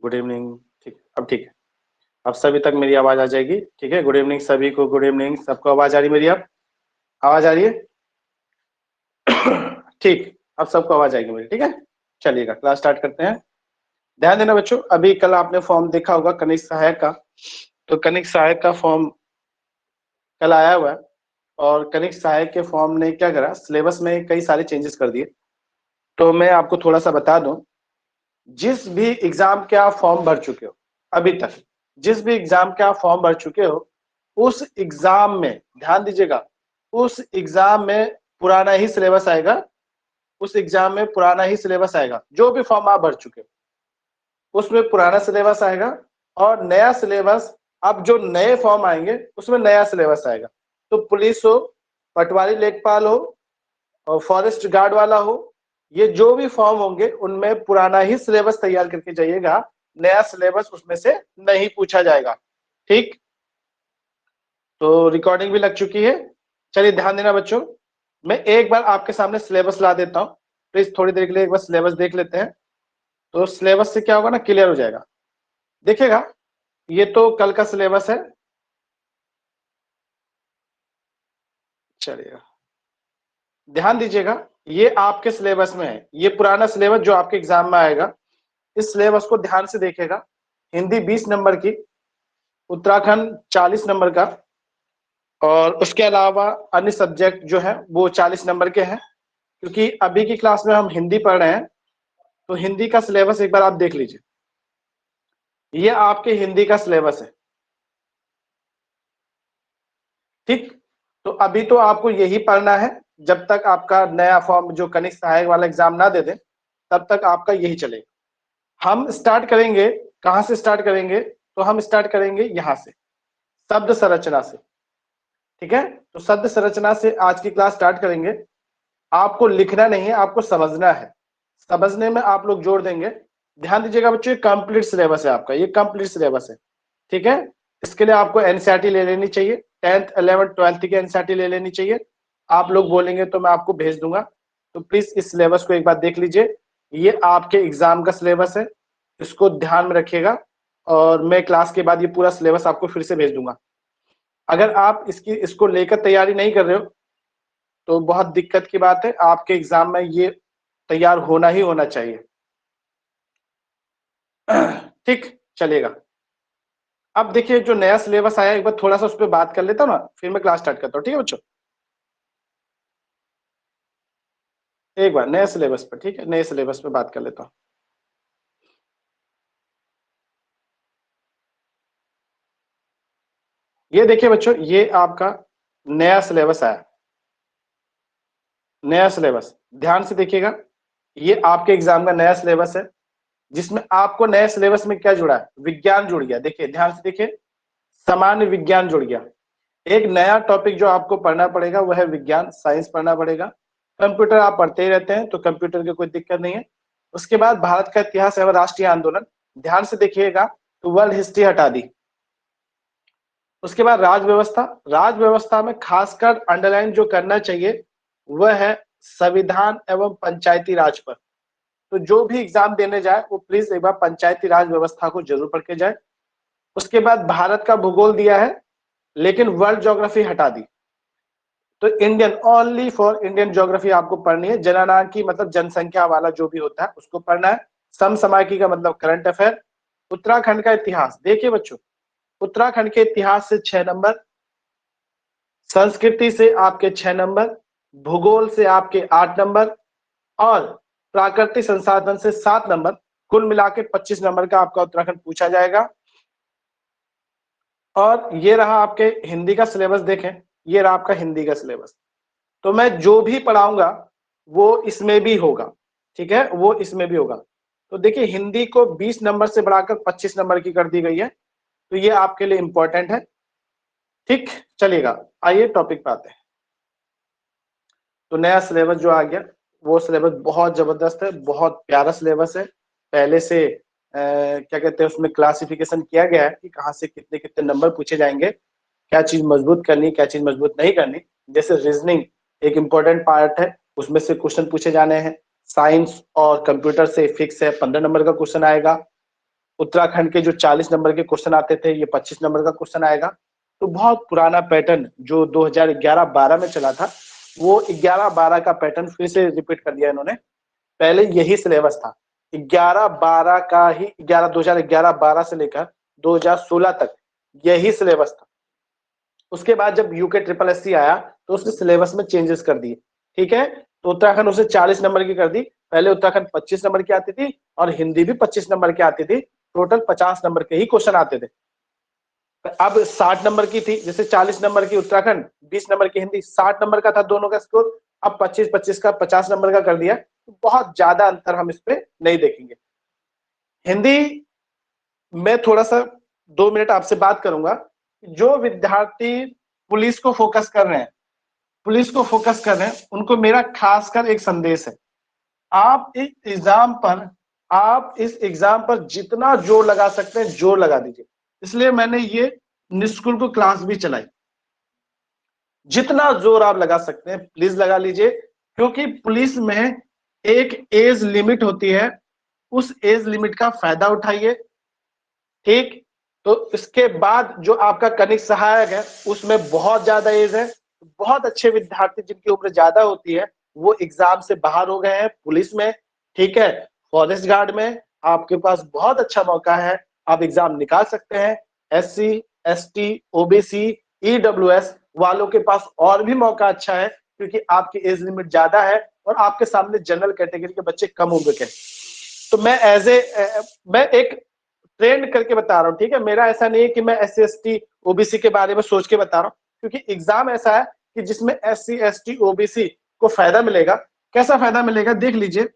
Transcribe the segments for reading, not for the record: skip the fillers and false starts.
Good evening. ठीक, अब ठीक है। अब सभी तक मेरी आवाज आ जाएगी। ठीक है, गुड इवनिंग सभी को, गुड इवनिंग। सबको आवाज आ रही मेरी? अब आवाज आ रही है? ठीक, अब सबको आवाज आएगी मेरी। ठीक है, चलिएगा क्लास स्टार्ट करते हैं। ध्यान देना बच्चों, अभी कल आपने फॉर्म देखा होगा कनिष्ठ सहायक का, तो कनिष्ठ सहायक का फॉर्म कल आया हुआ है। और कनिष्ठ सहायक के फॉर्म ने क्या करा, सिलेबस में कई सारे चेंजेस कर दिए। तो मैं आपको थोड़ा सा बता दूं, जिस भी एग्जाम के आप फॉर्म भर चुके हो अभी तक, जिस भी एग्जाम के आप फॉर्म भर चुके हो, उस एग्जाम में ध्यान दीजिएगा, उस एग्जाम में पुराना ही सिलेबस आएगा। उस एग्जाम में पुराना ही सिलेबस आएगा। जो भी फॉर्म आप भर चुके हो उसमें पुराना सिलेबस आएगा, और नया सिलेबस, अब जो नए फॉर्म आएंगे उसमें नया सिलेबस आएगा। तो पुलिस हो, पटवारी लेखपाल हो, और फॉरेस्ट गार्ड वाला हो, ये जो भी फॉर्म होंगे उनमें पुराना ही सिलेबस तैयार करके जाइएगा। नया सिलेबस उसमें से नहीं पूछा जाएगा। ठीक, तो रिकॉर्डिंग भी लग चुकी है। चलिए ध्यान देना बच्चों, मैं एक बार आपके सामने सिलेबस ला देता हूँ। प्लीज थोड़ी देर के लिए एक बार सिलेबस देख लेते हैं, तो सिलेबस से क्या होगा ना, क्लियर हो जाएगा। देखिएगा, ये तो कल का सिलेबस है। चलिएगा ध्यान दीजिएगा, ये आपके सिलेबस में है। ये पुराना सिलेबस जो आपके एग्जाम में आएगा, इस सिलेबस को ध्यान से देखिएगा। हिंदी 20 नंबर की, उत्तराखंड 40 नंबर का, और उसके अलावा अन्य सब्जेक्ट जो है वो 40 नंबर के हैं। क्योंकि अभी की क्लास में हम हिंदी पढ़ रहे हैं, तो हिंदी का सिलेबस एक बार आप देख लीजिए। ये आपके हिंदी का सिलेबस है। ठीक, तो अभी तो आपको यही पढ़ना है। जब तक आपका नया फॉर्म जो कनिष्ठ सहायक वाला एग्जाम ना दे दे, तब तक आपका यही चलेगा। हम स्टार्ट करेंगे, कहां से स्टार्ट करेंगे? तो हम स्टार्ट करेंगे यहां से, शब्द संरचना से। ठीक है, तो शब्द संरचना से आज की क्लास स्टार्ट करेंगे। आपको लिखना नहीं है, आपको समझना है। समझने में आप लोग जोड़ देंगे। ध्यान दीजिएगा बच्चों, ये कंप्लीट सिलेबस है आपका, ये कंप्लीट सिलेबस है। ठीक है, इसके लिए आपको एनसीईआरटी ले लेनी चाहिए। 10th 11th 12th की एनसीईआरटी ले लेनी चाहिए। आप लोग बोलेंगे तो मैं आपको भेज दूंगा। तो प्लीज इस सिलेबस को एक बार देख लीजिए। ये आपके एग्जाम का सिलेबस है, इसको ध्यान में रखिएगा। और मैं क्लास के बाद ये पूरा सिलेबस आपको फिर से भेज दूंगा। अगर आप इसको लेकर तैयारी नहीं कर रहे हो तो बहुत दिक्कत की बात है। आपके एग्जाम में ये तैयार होना ही होना चाहिए। ठीक, चलेगा। अब देखिए, जो नया सिलेबस आया, एक बार थोड़ा सा उस पर बात कर लेता हूँ ना, फिर मैं क्लास स्टार्ट करता हूँ। ठीक है बच्चों, एक बार नए सिलेबस पर, ठीक है, नए सिलेबस पे बात कर लेता हूँ। ये देखिए बच्चों, ये आपका नया सिलेबस आया। नया सिलेबस ध्यान से देखिएगा, ये आपके एग्जाम का नया सिलेबस है, जिसमें आपको नए सिलेबस में क्या जुड़ा है? विज्ञान जुड़ गया। देखिए ध्यान से देखिए, सामान्य विज्ञान जुड़ गया। एक नया टॉपिक जो आपको पढ़ना पड़ेगा वह है विज्ञान, साइंस पढ़ना पड़ेगा। कंप्यूटर आप पढ़ते ही रहते हैं, तो कंप्यूटर की कोई दिक्कत नहीं है। उसके बाद भारत का इतिहास एवं राष्ट्रीय आंदोलन, ध्यान से देखिएगा, तो वर्ल्ड हिस्ट्री हटा दी। उसके बाद राज व्यवस्था, राज व्यवस्था में खासकर अंडरलाइन जो करना चाहिए वह है संविधान एवं पंचायती राज पर। तो जो भी एग्जाम देने जाए वो प्लीज एक बार पंचायती राज व्यवस्था को जरूर पढ़ के जाए। उसके बाद भारत का भूगोल दिया है, लेकिन वर्ल्ड ज्योग्राफी हटा दी। तो Indian, only for Indian geography आपको पढ़नी है। जननांकी मतलब जनसंख्या वाला जो भी होता है उसको पढ़ना है। समसामयिकी का मतलब करंट अफेयर। उत्तराखंड का इतिहास, देखिए बच्चों, उत्तराखंड के इतिहास से 6 नंबर, संस्कृति से आपके 6 नंबर, भूगोल से आपके 8 नंबर, और प्राकृतिक संसाधन से 7 नंबर। कुल मिला के 25 नंबर का आपका उत्तराखंड पूछा जाएगा। और ये रहा आपके हिंदी का सिलेबस, देखें ये रहा आपका हिंदी का सिलेबस। तो मैं जो भी पढ़ाऊंगा वो इसमें भी होगा। ठीक है, वो इसमें भी होगा। तो देखिए, हिंदी को 20 नंबर से बढ़ाकर 25 नंबर की कर दी गई है, तो ये आपके लिए इंपॉर्टेंट है। ठीक, चलिएगा, आइए टॉपिक पे आते हैं। तो नया सिलेबस जो आ गया, वो सिलेबस बहुत जबरदस्त है, बहुत प्यारा सिलेबस है। पहले से क्या कहते हैं, उसमें क्लासिफिकेशन किया गया है कि कहाँ से कितने कितने नंबर पूछे जाएंगे, क्या चीज मजबूत करनी, क्या चीज मजबूत नहीं करनी। जैसे रीजनिंग एक इंपॉर्टेंट पार्ट है, उसमें से क्वेश्चन पूछे जाने हैं। साइंस और कंप्यूटर से फिक्स है, 15 नंबर का क्वेश्चन आएगा। उत्तराखंड के जो 40 नंबर के क्वेश्चन आते थे, ये 25 नंबर का क्वेश्चन आएगा। तो बहुत पुराना पैटर्न जो 2011-12 में चला था, वो 11-12 का पैटर्न फिर से रिपीट कर दिया इन्होंने। पहले यही सिलेबस था, 11-12 का ही, 2011-12 से लेकर 2016 तक यही सिलेबस था। उसके बाद जब यूके ट्रिपल एससी आया तो उसने सिलेबस में चेंजेस कर दिए, ठीक है। तो उत्तराखंड उसे 40 नंबर की कर दी। पहले उत्तराखंड 25 नंबर की आती थी और हिंदी भी 25 नंबर की आती थी। टोटल 50 नंबर के ही क्वेश्चन आते थे। अब 60 नंबर की थी, जैसे 40 नंबर की उत्तराखंड, 20 नंबर की हिंदी, 60 नंबर का था दोनों का स्कोर। अब 25-25 का 50 नंबर का कर दिया। तो बहुत ज्यादा अंतर हम इस पे नहीं देखेंगे। हिंदी में थोड़ा सा 2 मिनट आपसे बात करूंगा। जो विद्यार्थी पुलिस को फोकस कर रहे हैं, उनको मेरा खासकर एक संदेश है। आप इस एग्जाम पर जितना जोर लगा सकते हैं जोर लगा दीजिए। इसलिए मैंने ये निःशुल्क क्लास भी चलाई। जितना जोर आप लगा सकते हैं प्लीज लगा लीजिए, क्योंकि पुलिस में एक एज लिमिट होती है, उस एज लिमिट का फायदा उठाइए, ठीक। तो इसके बाद जो आपका कनिष्ठ सहायक है उसमें बहुत ज्यादा एज है। बहुत अच्छे विद्यार्थी जिनकी उम्र ज्यादा होती है वो एग्जाम से बाहर हो गए हैं पुलिस में, ठीक है। फॉरेस्ट गार्ड में आपके पास बहुत अच्छा मौका है, आप एग्जाम निकाल सकते हैं। SC ST OBC EWS वालों के पास और भी मौका अच्छा है, क्योंकि आपकी एज लिमिट ज्यादा है और आपके सामने जनरल कैटेगरी के बच्चे कम उम्र के। तो मैं एक ट्रेंड करके बता रहा हूँ, ठीक है। मेरा ऐसा नहीं है कि मैं SC ST OBC के बारे में सोच के बता रहा हूँ, क्योंकि एग्जाम ऐसा है कि जिसमें SC ST OBC को फायदा मिलेगा। कैसा फायदा मिलेगा देख लीजिए।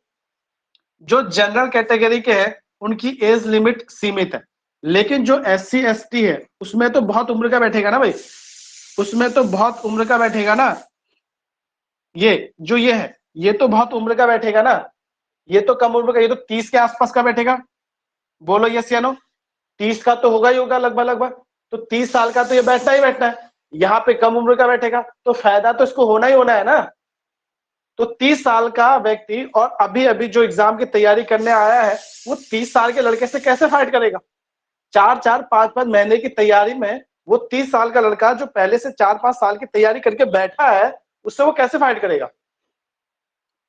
जो जनरल कैटेगरी के हैं उनकी एज लिमिट सीमित है, लेकिन जो SC ST है उसमें तो बहुत उम्र का बैठेगा ना भाई, उसमें तो बहुत उम्र का बैठेगा ना। ये है, ये तो बहुत उम्र का बैठेगा ना, ये तो कम उम्र का, ये तो 30 के आसपास का बैठेगा। बोलो यस या नो। 30 का तो होगा ही होगा लगभग। तो 30 साल का तो ये बैठना ही बैठना है। यहाँ पे कम उम्र का बैठेगा तो फायदा तो इसको होना ही होना है ना। तो 30 साल का व्यक्ति और अभी अभी जो एग्जाम की तैयारी करने आया है वो 30 साल के लड़के से कैसे फाइट करेगा। 4-4 5-5 महीने की तैयारी में वो 30 साल का लड़का जो पहले से 4-5 साल की तैयारी करके बैठा है उससे वो कैसे फाइट करेगा।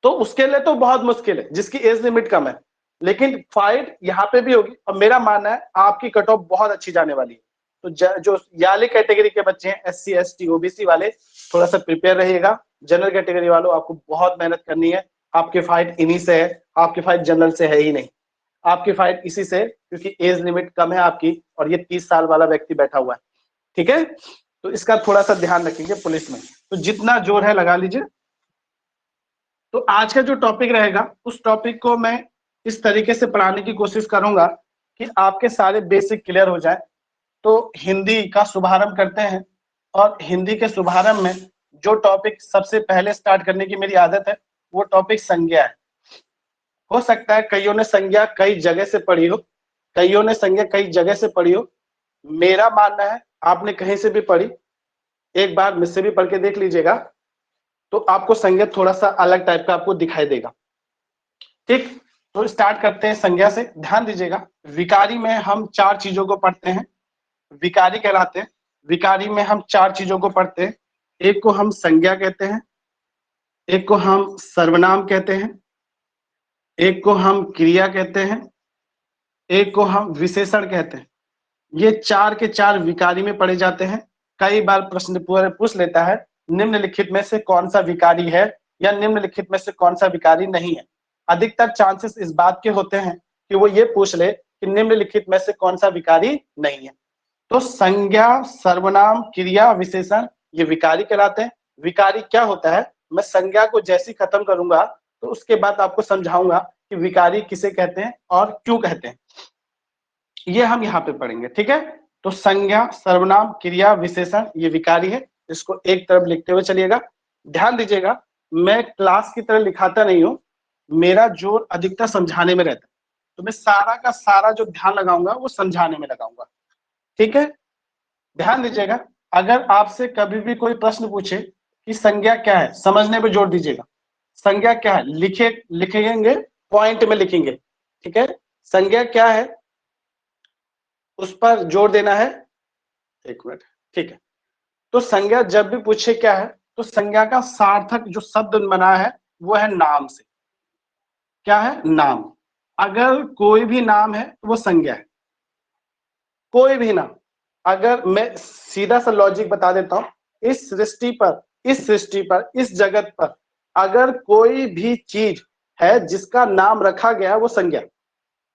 तो उसके लिए तो बहुत मुश्किल है जिसकी एज लिमिट कम है, लेकिन फाइट यहाँ पे भी होगी। और मेरा मानना है आपकी कट ऑफ बहुत अच्छी जाने वाली है। तो जो याले कैटेगरी के बच्चे हैं SC ST OBC वाले, थोड़ा सा प्रिपेयर रहिएगा। जनरल कैटेगरी वालों आपको बहुत मेहनत करनी है। आपकी फाइट इन्हीं से है, आपकी फाइट जनरल से है ही नहीं। आपकी फाइट इसी से, क्योंकि एज लिमिट कम है आपकी और ये 30 साल वाला व्यक्ति बैठा हुआ है, ठीक है। तो इसका थोड़ा सा ध्यान रखेंगे पुलिस में। तो जितना जोर है लगा लीजिए। तो आज का जो टॉपिक रहेगा उस टॉपिक को मैं इस तरीके से पढ़ाने की कोशिश करूंगा कि आपके सारे बेसिक क्लियर हो जाए। तो हिंदी का शुभारंभ करते हैं, और हिंदी के शुभारंभ में जो टॉपिक सबसे पहले स्टार्ट करने की मेरी आदत है वो टॉपिक संज्ञा है। हो सकता है कईयों ने संज्ञा कई जगह से पढ़ी हो, मेरा मानना है आपने कहीं से भी पढ़ी, एक बार मुझसे भी पढ़ के देख लीजिएगा तो आपको संज्ञा थोड़ा सा अलग टाइप का आपको दिखाई देगा, ठीक। तो स्टार्ट करते हैं संज्ञा से। ध्यान दीजिएगा, विकारी में हम 4 चीजों को पढ़ते हैं, विकारी कहलाते हैं। विकारी में हम 4 चीजों को पढ़ते हैं। एक को हम संज्ञा कहते हैं, एक को हम सर्वनाम कहते हैं, एक को हम क्रिया कहते हैं, एक को हम विशेषण कहते हैं। ये 4 के 4 विकारी में पढ़े जाते हैं। कई बार प्रश्न पूछ लेता है निम्नलिखित में से कौन सा विकारी है या निम्नलिखित में से कौन सा विकारी नहीं है। अधिकतर चांसेस इस बात के होते हैं कि वो ये पूछ ले कि निम्नलिखित में से कौन सा विकारी नहीं है। तो संज्ञा, सर्वनाम, क्रिया, विशेषण ये विकारी कहलाते हैं। विकारी क्या होता है मैं संज्ञा को जैसी खत्म करूंगा तो उसके बाद आपको समझाऊंगा कि विकारी किसे कहते हैं और क्यों कहते हैं। ये हम यहाँ पे पढ़ेंगे, ठीक है। तो संज्ञा, सर्वनाम, क्रिया, विशेषण ये विकारी है। इसको एक तरफ लिखते हुए चलिएगा। ध्यान दीजिएगा, मैं क्लास की तरह लिखाता नहीं हूँ, मेरा जोर अधिकतर समझाने में रहता है। तो मैं सारा का सारा जो ध्यान लगाऊंगा वो समझाने में लगाऊंगा, ठीक है। ध्यान दीजिएगा, अगर आपसे कभी भी कोई प्रश्न पूछे कि संज्ञा क्या है, समझने पे जोर दीजिएगा। संज्ञा क्या है लिखेंगे, पॉइंट में लिखेंगे, ठीक है। संज्ञा क्या है उस पर जोर देना है। एक मिनट, ठीक है। तो संज्ञा जब भी पूछे क्या है, तो संज्ञा का सार्थक जो शब्द बना है वो है नाम से। क्या है? नाम। अगर कोई भी नाम है तो वो संज्ञा है, कोई भी नाम। अगर मैं सीधा सा लॉजिक बता देता हूं, इस सृष्टि पर, इस सृष्टि पर, इस जगत पर अगर कोई भी चीज है जिसका नाम रखा गया है वो संज्ञा।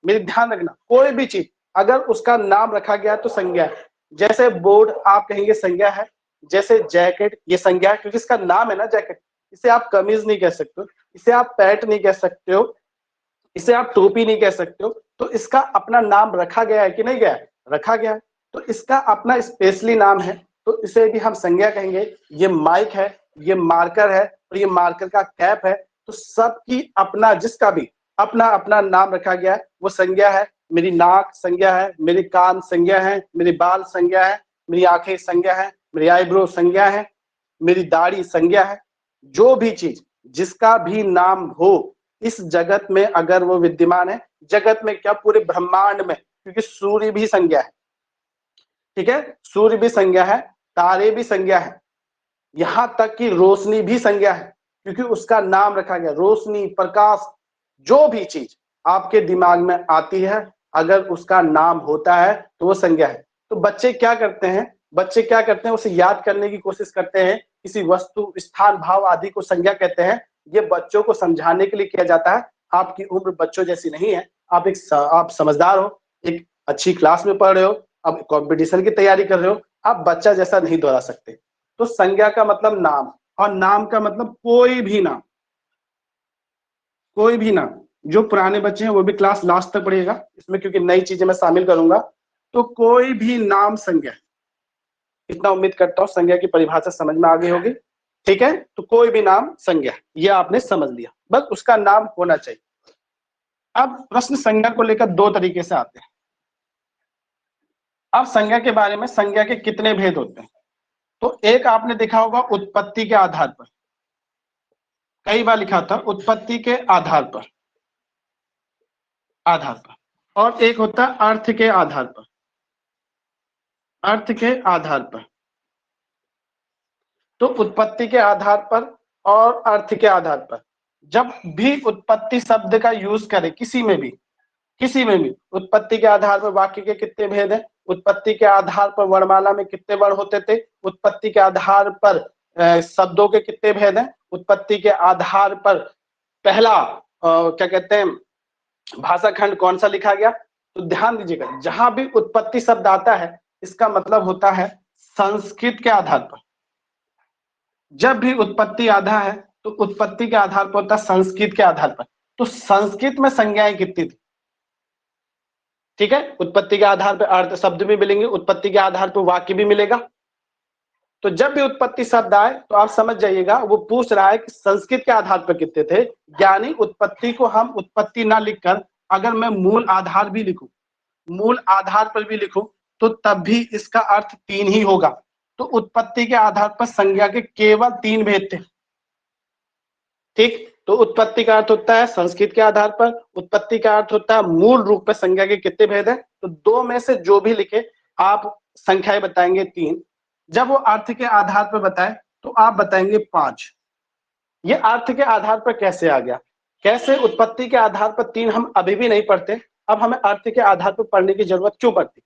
मेरी ध्यान रखना, कोई भी चीज अगर उसका नाम रखा गया तो संज्ञा है। जैसे बोर्ड आप कहेंगे संज्ञा है, जैसे जैकेट ये संज्ञा है क्योंकि इसका नाम है ना जैकेट। इसे आप कमीज नहीं कह सकते हो, इसे आप पैंट नहीं कह सकते हो, इसे आप टोपी नहीं कह सकते हो। तो इसका अपना नाम रखा गया है कि नहीं गया है? रखा गया है। तो इसका अपना स्पेशली नाम है, तो इसे भी हम संज्ञा कहेंगे। ये माइक है, ये मार्कर है और ये मार्कर का कैप है। तो सबकी अपना, जिसका भी अपना अपना नाम रखा गया है वो संज्ञा है। मेरी नाक संज्ञा है, मेरे कान संज्ञा है, मेरे बाल संज्ञा है, मेरी आंखें संज्ञा है, मेरी आईब्रो संज्ञा है, मेरी दाढ़ी संज्ञा है। जो भी चीज जिसका भी नाम हो इस जगत में अगर वो विद्यमान है, जगत में क्या पूरे ब्रह्मांड में, क्योंकि सूर्य भी संज्ञा है, ठीक है, सूर्य भी संज्ञा है, तारे भी संज्ञा है, यहां तक कि रोशनी भी संज्ञा है क्योंकि उसका नाम रखा गया। रोशनी, प्रकाश, जो भी चीज आपके दिमाग में आती है अगर उसका नाम होता है तो वो संज्ञा है। तो बच्चे क्या करते हैं, बच्चे क्या करते हैं, उसे याद करने की कोशिश करते हैं। किसी वस्तु, स्थान, भाव आदि को संज्ञा कहते हैं। ये बच्चों को समझाने के लिए किया जाता है। आपकी उम्र बच्चों जैसी नहीं है, आप समझदार हो, एक अच्छी क्लास में पढ़ रहे हो, अब कंपटीशन की तैयारी कर रहे हो, आप बच्चा जैसा नहीं दोहरा सकते। तो संज्ञा का मतलब नाम, और नाम का मतलब कोई भी नाम, कोई भी नाम। जो पुराने बच्चे हैं वो भी क्लास लास्ट तक पढ़िएगा इसमें, क्योंकि नई चीजें मैं शामिल करूंगा। तो कोई भी नाम संज्ञा, इतना उम्मीद करता हूं संज्ञा की परिभाषा समझ में आ गई होगी। ठीक है, तो कोई भी नाम संज्ञा, ये आपने समझ लिया, बस उसका नाम होना चाहिए। अब प्रश्न संज्ञा को लेकर दो तरीके से आते हैं। अब संज्ञा के बारे में, संज्ञा के कितने भेद होते हैं? तो एक आपने देखा होगा उत्पत्ति के आधार पर, कई बार लिखा था उत्पत्ति के आधार पर, और एक होता है अर्थ के आधार पर, अर्थ के आधार पर। तो उत्पत्ति के आधार पर और अर्थ के आधार पर, जब भी उत्पत्ति शब्द का यूज करें किसी में भी, किसी में भी, उत्पत्ति के आधार पर वाक्य के कितने भेद हैं, उत्पत्ति के आधार पर वर्णमाला में कितने वर्ण होते थे, उत्पत्ति के आधार पर शब्दों के कितने भेद हैं, उत्पत्ति के आधार पर पहला क्या कहते हैं भाषा खंड कौन सा लिखा गया। तो ध्यान दीजिएगा, जहां भी उत्पत्ति शब्द आता है इसका मतलब होता है संस्कृत के आधार पर। जब भी उत्पत्ति आधा है तो उत्पत्ति के आधार पर होता है संस्कृत के आधार पर। तो संस्कृत में संज्ञाएं कितनी थी? ठीक है, उत्पत्ति के आधार पर अर्थ शब्द भी मिलेंगे, उत्पत्ति के आधार पर वाक्य भी मिलेगा। तो जब भी उत्पत्ति शब्द आए तो आप समझ जाइएगा वो पूछ रहा है कि संस्कृत के आधार पर कितने थे। यानी उत्पत्ति को हम उत्पत्ति ना लिखकर अगर मैं मूल आधार भी लिखूं, मूल आधार पर भी लिखूं, तो तब भी इसका अर्थ तीन ही होगा। तो उत्पत्ति के आधार पर संज्ञा के केवल तीन भेद थे। ठीक, तो उत्पत्ति का अर्थ होता है संस्कृत के आधार पर, उत्पत्ति का अर्थ होता है मूल रूप में संज्ञा के कितने भेद हैं। तो दो में से जो भी लिखे आप संख्याएं बताएंगे तीन। जब वो अर्थ के आधार पर बताए तो आप बताएंगे 5। ये अर्थ के आधार पर कैसे आ गया? कैसे उत्पत्ति के आधार पर 3 हम अभी भी नहीं पढ़ते, अब हमें अर्थ के आधार पर पढ़ने की जरूरत क्यों पड़ती?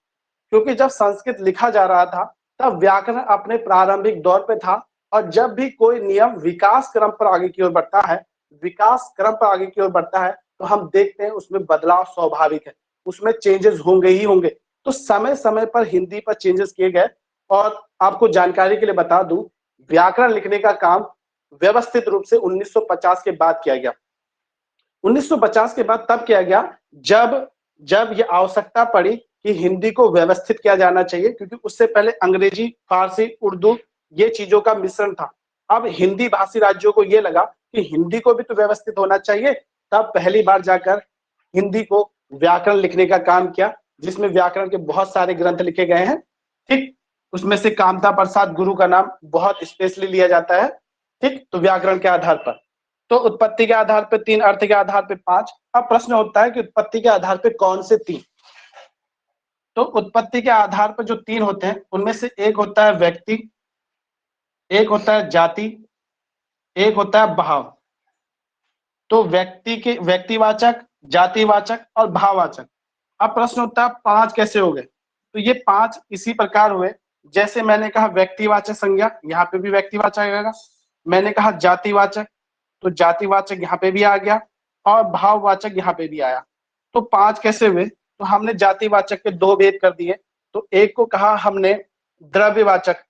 क्योंकि जब संस्कृत लिखा जा रहा था तब व्याकरण अपने प्रारंभिक दौर पे था, और जब भी कोई नियम विकास क्रम पर आगे की ओर बढ़ता है, विकास क्रम पर आगे की ओर बढ़ता है, तो हम देखते हैं उसमें बदलाव स्वाभाविक है, उसमें चेंजेस होंगे ही होंगे। तो समय समय पर हिंदी पर चेंजेस किए गए। और आपको जानकारी के लिए बता दूं, व्याकरण लिखने का काम व्यवस्थित रूप से 1950 के बाद किया गया। 1950 के बाद तब किया गया जब जब ये आवश्यकता पड़ी कि हिंदी को व्यवस्थित किया जाना चाहिए, क्योंकि उससे पहले अंग्रेजी, फारसी, उर्दू ये चीजों का मिश्रण था। अब हिंदी भाषी राज्यों को ये लगा कि हिंदी को भी तो व्यवस्थित होना चाहिए, तब पहली बार जाकर हिंदी को व्याकरण लिखने का काम किया, जिसमें व्याकरण के बहुत सारे ग्रंथ लिखे गए हैं। ठीक, उसमें से कामता प्रसाद गुरु का नाम बहुत स्पेशली लिया जाता है। ठीक, तो व्याकरण के आधार पर तो उत्पत्ति के आधार पर 3, अर्थ के आधार पर 5। अब प्रश्न होता है कि उत्पत्ति के आधार पर कौन से 3? तो उत्पत्ति के आधार पर जो 3 होते हैं उनमें से एक होता है व्यक्ति, एक होता है जाति, एक होता है भाव। तो व्यक्तिवाचक, जातिवाचक और भाववाचक। अब प्रश्न होता है 5 कैसे हो गए? तो ये 5 इसी प्रकार हुए जैसे मैंने कहा व्यक्तिवाचक संज्ञा, यहाँ पे भी व्यक्तिवाचक आएगा। मैंने कहा जातिवाचक, तो जातिवाचक यहाँ पे भी आ गया और भाववाचक यहाँ पे भी आया। तो 5 कैसे हुए? तो हमने जातिवाचक के 2 भेद कर दिए। तो एक को कहा हमने द्रव्यवाचक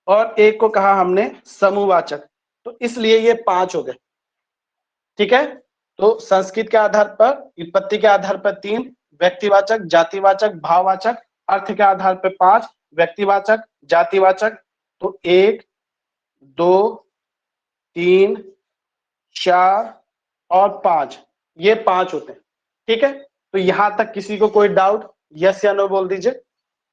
और एक को कहा हमने समूहवाचक। तो इसलिए ये 5 हो गए। ठीक है, तो संस्कृत के आधार पर, उत्पत्ति के आधार पर 3, व्यक्तिवाचक, जातिवाचक, भाववाचक, अर्थ के आधार पर 5, व्यक्तिवाचक, जातिवाचक। तो 1, 2, 3, 4 और 5, ये 5 होते हैं। ठीक है, तो यहां तक किसी को कोई डाउट? यस या नो बोल दीजिए,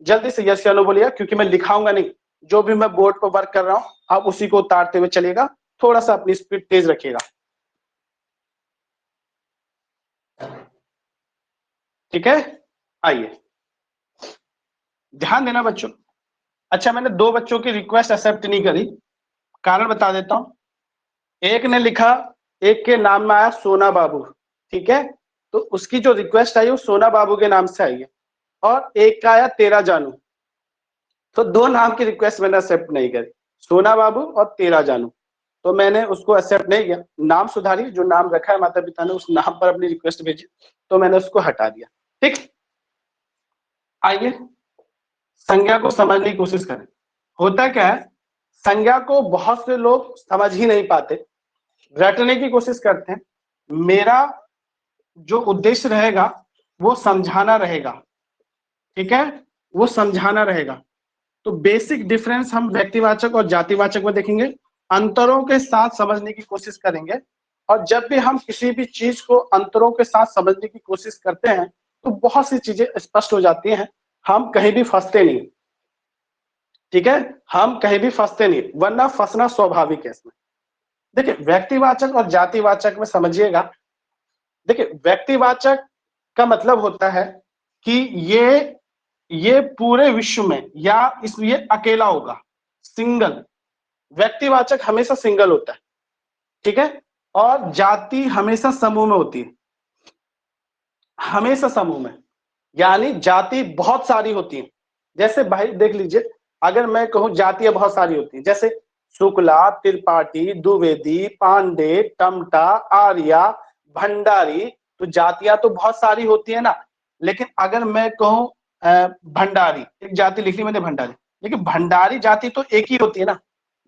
जल्दी से यस या नो बोलिए, क्योंकि मैं लिखाऊंगा नहीं, जो भी मैं बोर्ड पर वर्क कर रहा हूं आप उसी को उतारते हुए चलेगा। थोड़ा सा अपनी स्पीड तेज रखिएगा। ठीक है, आइए ध्यान देना बच्चों। अच्छा, मैंने 2 बच्चों की रिक्वेस्ट एक्सेप्ट नहीं करी, कारण बता देता हूं। एक ने लिखा, एक के नाम में आया सोना बाबू। ठीक है, तो उसकी जो रिक्वेस्ट आई वो सोना बाबू के नाम से आई है, और एक का आया तेरा जानू। तो 2 नाम की रिक्वेस्ट मैंने एक्सेप्ट नहीं करी, सोना बाबू और तेरा जानू। तो मैंने उसको एक्सेप्ट नहीं किया। नाम सुधारिए, जो नाम रखा है माता पिता ने उस नाम पर अपनी रिक्वेस्ट भेजी, तो मैंने उसको हटा दिया। ठीक, आइए संज्ञा को समझने की कोशिश करें। होता क्या है, संज्ञा को बहुत से लोग समझ ही नहीं पाते, रटने की कोशिश करते हैं। मेरा जो उद्देश्य रहेगा वो समझाना रहेगा। ठीक है, वो समझाना रहेगा। तो बेसिक डिफरेंस हम व्यक्तिवाचक और जातिवाचक में देखेंगे, अंतरों के साथ समझने की कोशिश करेंगे। और जब भी हम किसी भी चीज को अंतरों के साथ समझने की कोशिश करते हैं तो बहुत सी चीजें स्पष्ट हो जाती हैं, हम कहीं भी फंसते नहीं। ठीक है, हम कहीं भी फंसते नहीं, वरना फंसना स्वाभाविक है इसमें। देखिए व्यक्तिवाचक और जातिवाचक में समझिएगा। देखिए व्यक्तिवाचक का मतलब होता है कि ये पूरे विश्व में या इसलिए अकेला होगा, सिंगल। व्यक्तिवाचक हमेशा सिंगल होता है। ठीक है, और जाति हमेशा समूह में होती है, हमेशा समूह में। यानी जाति बहुत सारी होती है। जैसे भाई देख लीजिए, अगर मैं कहूं जातियां बहुत सारी होती है, जैसे शुक्ला, त्रिपाठी, द्विवेदी, पांडे, टमटा, आर्या, भंडारी, तो जातियां तो बहुत सारी होती है ना। लेकिन अगर मैं कहूं भंडारी, एक जाति लिख ली मैंने भंडारी, लेकिन भंडारी जाति तो एक ही होती है ना,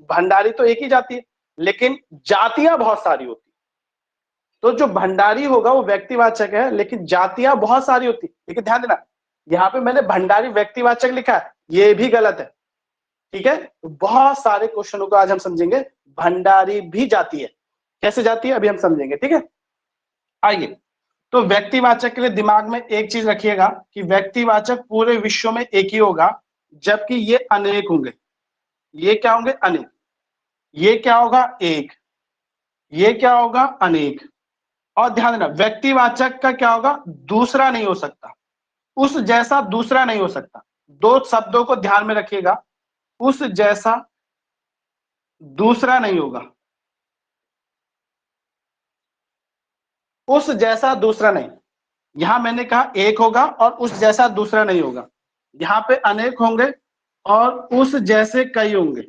भंडारी तो एक ही जाति है, लेकिन जातियां बहुत सारी होती है। तो जो भंडारी होगा वो व्यक्तिवाचक है, लेकिन जातियां बहुत सारी होती है। लेकिन ध्यान देना, यहाँ पे मैंने भंडारी व्यक्तिवाचक लिखा है, ये भी गलत है। ठीक है, तो बहुत सारे क्वेश्चनों को आज हम समझेंगे। भंडारी भी जाती है, कैसे जाती है अभी हम समझेंगे। ठीक है, आइए। तो व्यक्तिवाचक के लिए दिमाग में एक चीज रखिएगा कि व्यक्तिवाचक पूरे विश्व में एक ही होगा, जबकि ये अनेक होंगे। ये क्या होंगे? अनेक। ये क्या होगा? एक। ये क्या होगा? अनेक। और ध्यान देना, व्यक्तिवाचक का क्या होगा? दूसरा नहीं हो सकता, उस जैसा दूसरा नहीं हो सकता। 2 शब्दों को ध्यान में रखिएगा, उस जैसा दूसरा नहीं होगा, उस जैसा दूसरा नहीं। यहां मैंने कहा एक होगा और उस जैसा दूसरा नहीं होगा। यहां पे अनेक होंगे और उस जैसे कई होंगे।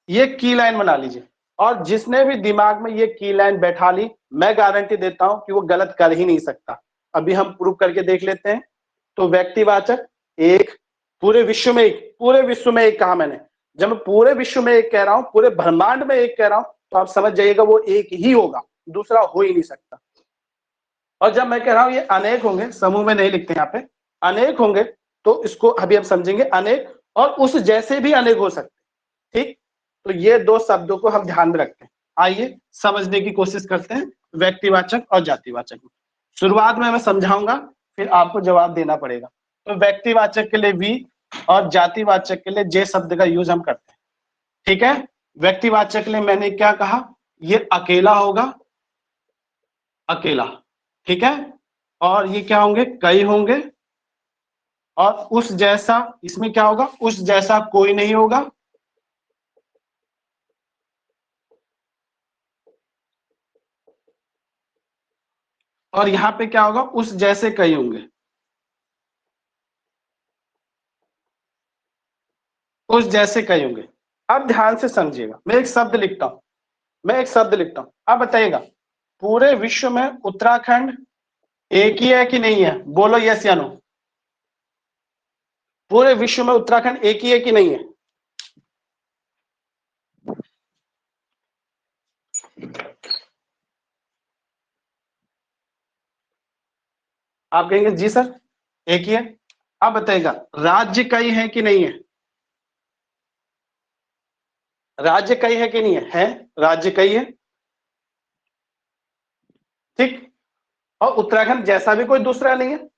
ये की लाइन बना लीजिए, और जिसने भी दिमाग में ये की लाइन बैठा ली, मैं गारंटी देता हूं कि वो गलत कर ही नहीं सकता। अभी हम प्रूव करके देख लेते हैं। तो व्यक्तिवाचक एक, पूरे विश्व में एक, पूरे विश्व में एक कहा मैंने। जब मैं पूरे विश्व में एक कह रहा हूं, पूरे ब्रह्मांड में एक कह रहा हूं, तो आप समझ जाइएगा वो एक ही होगा, दूसरा हो ही नहीं सकता। और जब मैं कह रहा हूं ये अनेक होंगे, समूह में नहीं लिखते यहाँ पे, अनेक होंगे, तो इसको अभी हम समझेंगे। अनेक और उस जैसे भी अनेक हो सकते। ठीक, तो ये 2 शब्दों को हम ध्यान में रखते हैं। आइए समझने की कोशिश करते हैं व्यक्तिवाचक और जातिवाचक। शुरुआत में मैं समझाऊंगा, फिर आपको जवाब देना पड़ेगा। तो व्यक्तिवाचक के लिए वी और जातिवाचक के लिए जे शब्द का यूज हम करते हैं। ठीक है, व्यक्तिवाचक के लिए मैंने क्या कहा? ये अकेला होगा, अकेला। ठीक है, और ये क्या होंगे, कई होंगे, और उस जैसा, इसमें क्या होगा, उस जैसा कोई नहीं होगा, और यहां पे क्या होगा, उस जैसे कई होंगे, उस जैसे कई होंगे। अब ध्यान से समझिएगा, मैं एक शब्द लिखता हूं, मैं एक शब्द लिखता हूं, आप बताइएगा पूरे विश्व में उत्तराखंड एक ही है कि नहीं है, बोलो यस या नो। पूरे विश्व में उत्तराखंड एक ही है कि नहीं है? आप कहेंगे जी सर एक ही है। आप बताइएगा राज्य कई है कि नहीं है? राज्य कई है कि नहीं है? है, राज्य कई है, ठीक। और उत्तराखंड जैसा भी कोई दूसरा नहीं है,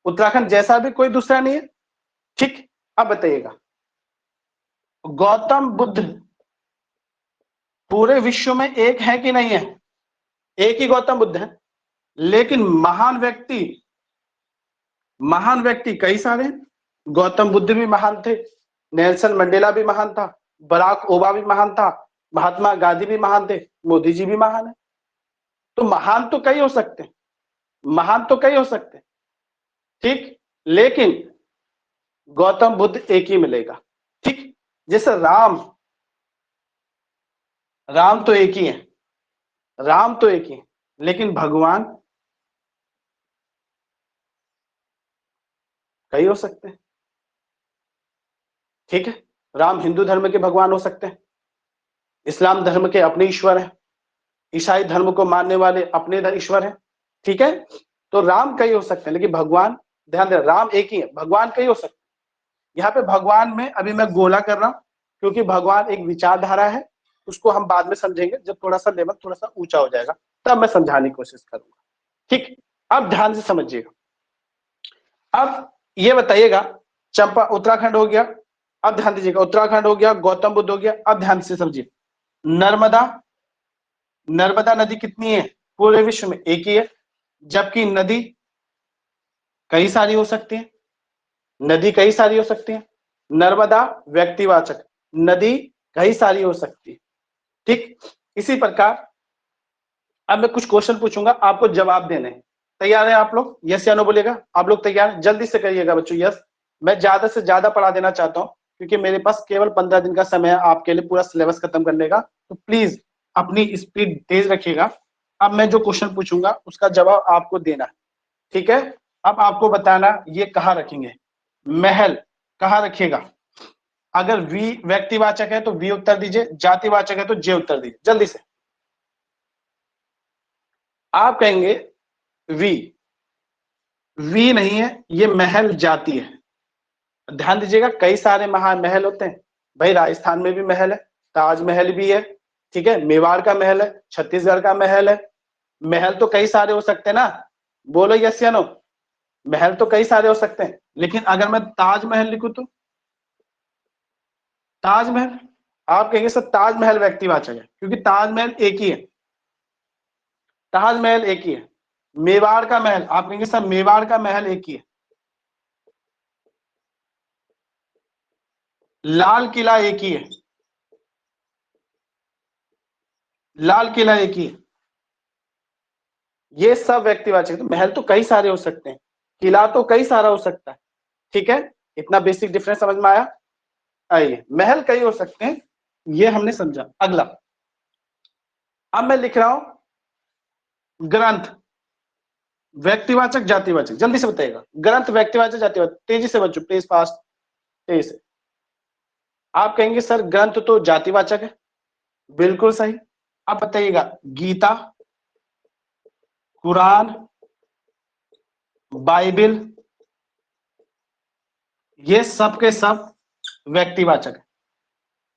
उत्तराखंड जैसा भी कोई दूसरा नहीं है, ठीक। अब बताइएगा गौतम बुद्ध पूरे विश्व में एक है कि नहीं है? एक ही गौतम बुद्ध है, लेकिन महान व्यक्ति कई सारे हैं। गौतम बुद्ध भी महान थे, नेल्सन मंडेला भी महान था, बराक ओबामा भी महान था, महात्मा गांधी भी महान थे, मोदी जी भी महान है। तो महान तो कई हो सकते हैं, महान तो कई हो सकते हैं, ठीक, लेकिन गौतम बुद्ध एक ही मिलेगा, ठीक। जैसे राम, राम तो एक ही है, राम तो एक ही है, लेकिन भगवान कई हो सकते हैं, ठीक है। राम हिंदू धर्म के भगवान हो सकते हैं, इस्लाम धर्म के अपने ईश्वर हैं, ईसाई धर्म को मानने वाले अपने ईश्वर हैं, ठीक है। तो राम कई हो सकते हैं, लेकिन भगवान, ध्यान देना, राम एक ही है, भगवान कई हो सकते हैं। यहाँ पे भगवान में अभी मैं गोला कर रहा हूं, क्योंकि भगवान एक विचारधारा है, उसको हम बाद में समझेंगे जब थोड़ा सा लेवल थोड़ा सा ऊंचा हो जाएगा, तब मैं समझाने की कोशिश करूंगा, ठीक। अब ध्यान से समझिएगा, अब ये बताइएगा, चंपा उत्तराखंड हो गया, अब ध्यान दीजिएगा, उत्तराखंड हो गया, गौतम बुद्ध हो गया, अब ध्यान से समझिए, नर्मदा, नर्मदा नदी कितनी है? पूरे विश्व में एक ही है, जबकि नदी कई सारी हो सकती है, नदी कई सारी हो सकती है, नर्मदा व्यक्तिवाचक, नदी कई सारी हो सकती है, ठीक। इसी प्रकार अब मैं कुछ क्वेश्चन पूछूंगा, आपको जवाब देने हैं। तैयार है आप लोग? यस या नो बोलिएगा। आप लोग तैयार हैं? जल्दी से करिएगा बच्चों यस। मैं ज्यादा से ज्यादा पढ़ा देना चाहता हूं, क्योंकि मेरे पास केवल 15 दिन का समय है आपके लिए पूरा सिलेबस खत्म करने का, तो प्लीज अपनी स्पीड तेज रखिएगा। अब मैं जो क्वेश्चन पूछूंगा उसका जवाब आपको देना है, ठीक है। अब आपको बताना ये कहाँ रखेंगे, महल कहाँ रखिएगा। अगर वी व्यक्तिवाचक है तो वी उत्तर दीजिए, जातिवाचक है तो जे उत्तर दीजिए, जल्दी से। आप कहेंगे वी, वी नहीं है, ये महल जाति है। ध्यान दीजिएगा कई सारे महान महल होते हैं, भाई राजस्थान में भी महल है, ताजमहल भी है, ठीक है, मेवाड़ का महल है, छत्तीसगढ़ का महल है, महल तो कई सारे हो सकते हैं ना, बोलो यस या नो। महल तो कई सारे हो सकते हैं, लेकिन अगर मैं ताजमहल लिखूं तो ताजमहल, आप कहेंगे सर ताजमहल व्यक्तिवाचक है, क्योंकि ताजमहल एक ही है, ताजमहल एक ही है। मेवाड़ का महल, आप कहेंगे सर मेवाड़ का महल एक ही है। लाल किला एक ही है, लाल किला एक ही है। ये सब व्यक्तिवाचक, तो महल तो कई सारे हो सकते हैं, किला तो कई सारा हो सकता है, ठीक है। इतना बेसिक डिफरेंस समझ में आया? आइए, महल कई हो सकते हैं, ये हमने समझा। अगला, अब मैं लिख रहा हूं ग्रंथ व्यक्तिवाचक जातिवाचक, जल्दी से बताइएगा, ग्रंथ व्यक्तिवाचक जातिवाचक, तेजी से बच्चों प्लीज, फास्ट, तेजी से। आप कहेंगे सर ग्रंथ तो जातिवाचक है, बिल्कुल सही। अब बताइएगा गीता, कुरान, बाइबिल, ये सब के सब व्यक्तिवाचक है,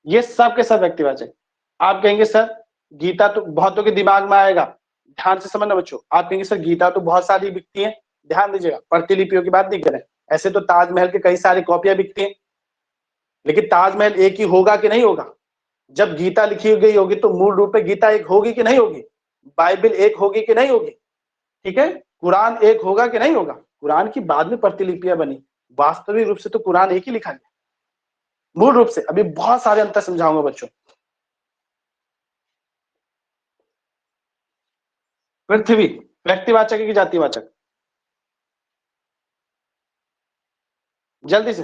ये सब के सब व्यक्तिवाचक। आप कहेंगे सर गीता तो बहुतों के दिमाग में आएगा, ध्यान से समझना बच्चों, आप कहेंगे सर गीता तो बहुत सारी बिकती है, ध्यान दीजिएगा प्रतिलिपियों की बात नहीं करें, ऐसे तो ताजमहल के कई सारी कॉपियां बिकती हैं, लेकिन ताजमहल एक ही होगा कि नहीं होगा? जब गीता लिखी गई होगी तो मूल रूप में गीता एक होगी कि नहीं होगी? बाइबिल एक होगी कि नहीं होगी? ठीक है, कुरान एक होगा कि नहीं होगा? कुरान की बाद में प्रतिलिपियां बनी, वास्तविक रूप से तो कुरान एक ही लिखा गया मूल रूप से। अभी बहुत सारे अंतर समझाऊंगा बच्चों। पृथ्वी व्यक्तिवाचक है कि जातिवाचक? जल्दी से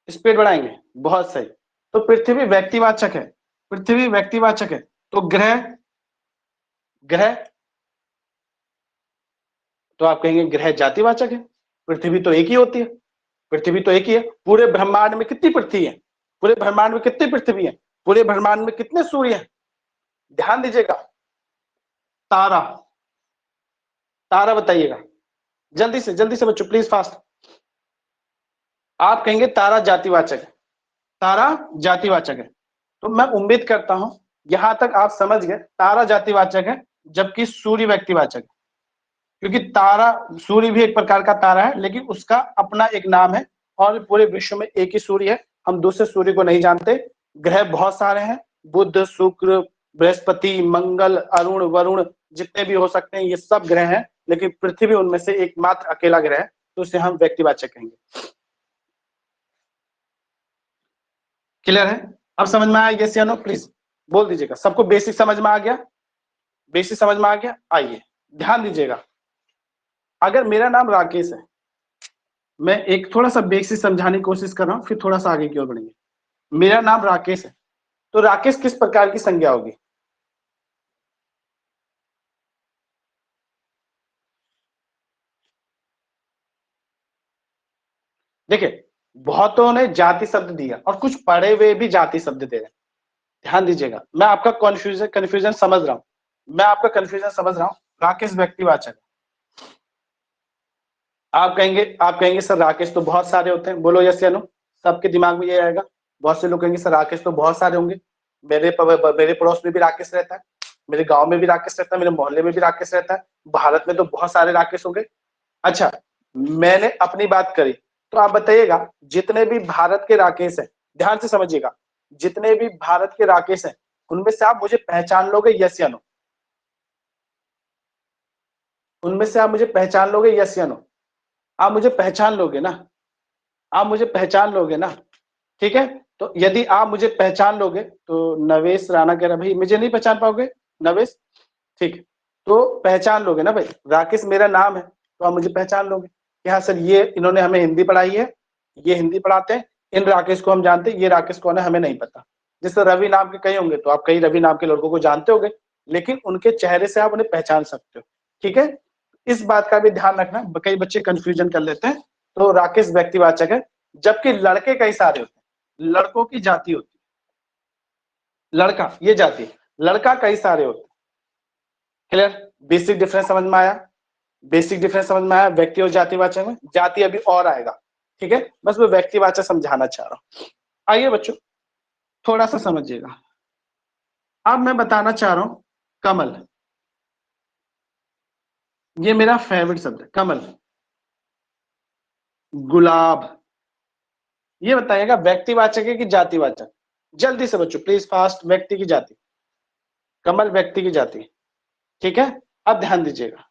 स्पीड बढ़ाएंगे, बहुत सही। तो पृथ्वी व्यक्तिवाचक है, पृथ्वी व्यक्तिवाचक है। तो ग्रह, ग्रह तो आप कहेंगे ग्रह जातिवाचक है, पृथ्वी तो एक ही होती है, पृथ्वी तो एक ही है। पूरे ब्रह्मांड में कितनी पृथ्वी है? पूरे ब्रह्मांड में कितनी पृथ्वी है? पूरे ब्रह्मांड में कितने सूर्य हैं? ध्यान दीजिएगा। तारा, तारा बताइएगा जल्दी से बच्चों, प्लीज फास्ट। आप कहेंगे तारा जातिवाचक है, तारा जातिवाचक है। तो मैं उम्मीद करता हूं यहां तक आप समझ गए, तारा जातिवाचक है जबकि सूर्य व्यक्तिवाचक है। क्योंकि तारा, सूर्य भी एक प्रकार का तारा है लेकिन उसका अपना एक नाम है, और पूरे विश्व में एक ही सूर्य है, हम दूसरे सूर्य को नहीं जानते। ग्रह बहुत सारे हैं, बुध, शुक्र, बृहस्पति, मंगल, अरुण, वरुण, जितने भी हो सकते हैं ये सब ग्रह हैं, लेकिन पृथ्वी उनमें से एकमात्र अकेला ग्रह है, तो उसे हम व्यक्तिवाचक कहेंगे। क्लियर है? अब समझ में आया यस या नो? प्लीज बोल दीजिएगा। सबको बेसिक समझ में आ गया? बेसिक समझ में आ गया? आइए ध्यान दीजिएगा। अगर मेरा नाम राकेश है, मैं एक थोड़ा सा बेसिक समझाने की कोशिश कर रहा हूं, फिर थोड़ा सा आगे की ओर बढ़ेंगे। मेरा नाम राकेश है, तो राकेश किस प्रकार की संज्ञा होगी? देखिए, बहुतों ने जाति शब्द दिया और कुछ पढ़े हुए भी जाति शब्द दे रहे हैं। ध्यान दीजिएगा, मैं आपका कन्फ्यूजन समझ रहा हूं, मैं आपका कन्फ्यूजन समझ रहा हूं। राकेश व्यक्तिवाचक, आप कहेंगे सर राकेश तो बहुत सारे होते हैं, बोलो यस या नो। सबके दिमाग में ये आएगा। बहुत से लोग कहेंगे सर राकेश तो बहुत सारे होंगे, मेरे पड़ोस में भी राकेश रहता है, मेरे गांव में भी राकेश रहता है, मेरे मोहल्ले में भी राकेश रहता है, भारत में तो बहुत सारे राकेश होंगे। अच्छा, मैंने अपनी बात करी, तो आप बताइएगा जितने भी भारत के राकेश हैं, ध्यान से समझिएगा, जितने भी भारत के राकेश हैं उनमें से आप मुझे पहचान लोगे यस या नो? उनमें से आप मुझे पहचान लोगे यस या नो? आप मुझे पहचान लोगे ना? आप मुझे पहचान लोगे ना? ठीक है, तो यदि आप मुझे पहचान लोगे तो नवेश राणा कह रहा भाई मुझे नहीं पहचान पाओगे नवेश? ठीक है, तो पहचान लोगे ना भाई, राकेश मेरा नाम है तो आप मुझे पहचान लोगे कि हाँ सर ये इन्होंने हमें हिंदी पढ़ाई है, ये हिंदी पढ़ाते हैं, इन राकेश को हम जानते हैं, ये राकेश कौन है हमें नहीं पता। जैसे रवि नाम के कई होंगे तो आप कई रवि नाम के लड़कों को जानते होंगे, लेकिन उनके चेहरे से आप उन्हें पहचान सकते हो। ठीक है, इस बात का भी ध्यान रखना, कई बच्चे कंफ्यूजन कर लेते हैं। तो राकेश व्यक्तिवाचक है, जबकि लड़के कई सारे होते हैं, लड़कों की जाति होती है, लड़का ये जाति, लड़का कई सारे होते हैं। क्लियर? बेसिक डिफरेंस समझ में आया? बेसिक डिफरेंस समझ में आया व्यक्ति और जातिवाचक में? जाति अभी और आएगा, ठीक है, बस मैं व्यक्तिवाचक समझाना चाह रहा हूं। आइए बच्चों थोड़ा सा समझिएगा। अब मैं बताना चाह रहा हूं कमल, ये मेरा फेवरेट शब्द है, कमल, गुलाब, ये बताइएगा व्यक्तिवाचक है कि जातिवाचक? जल्दी से बच्चों प्लीज फास्ट। व्यक्ति की जाति, कमल व्यक्ति की जाति, ठीक है। अब ध्यान दीजिएगा,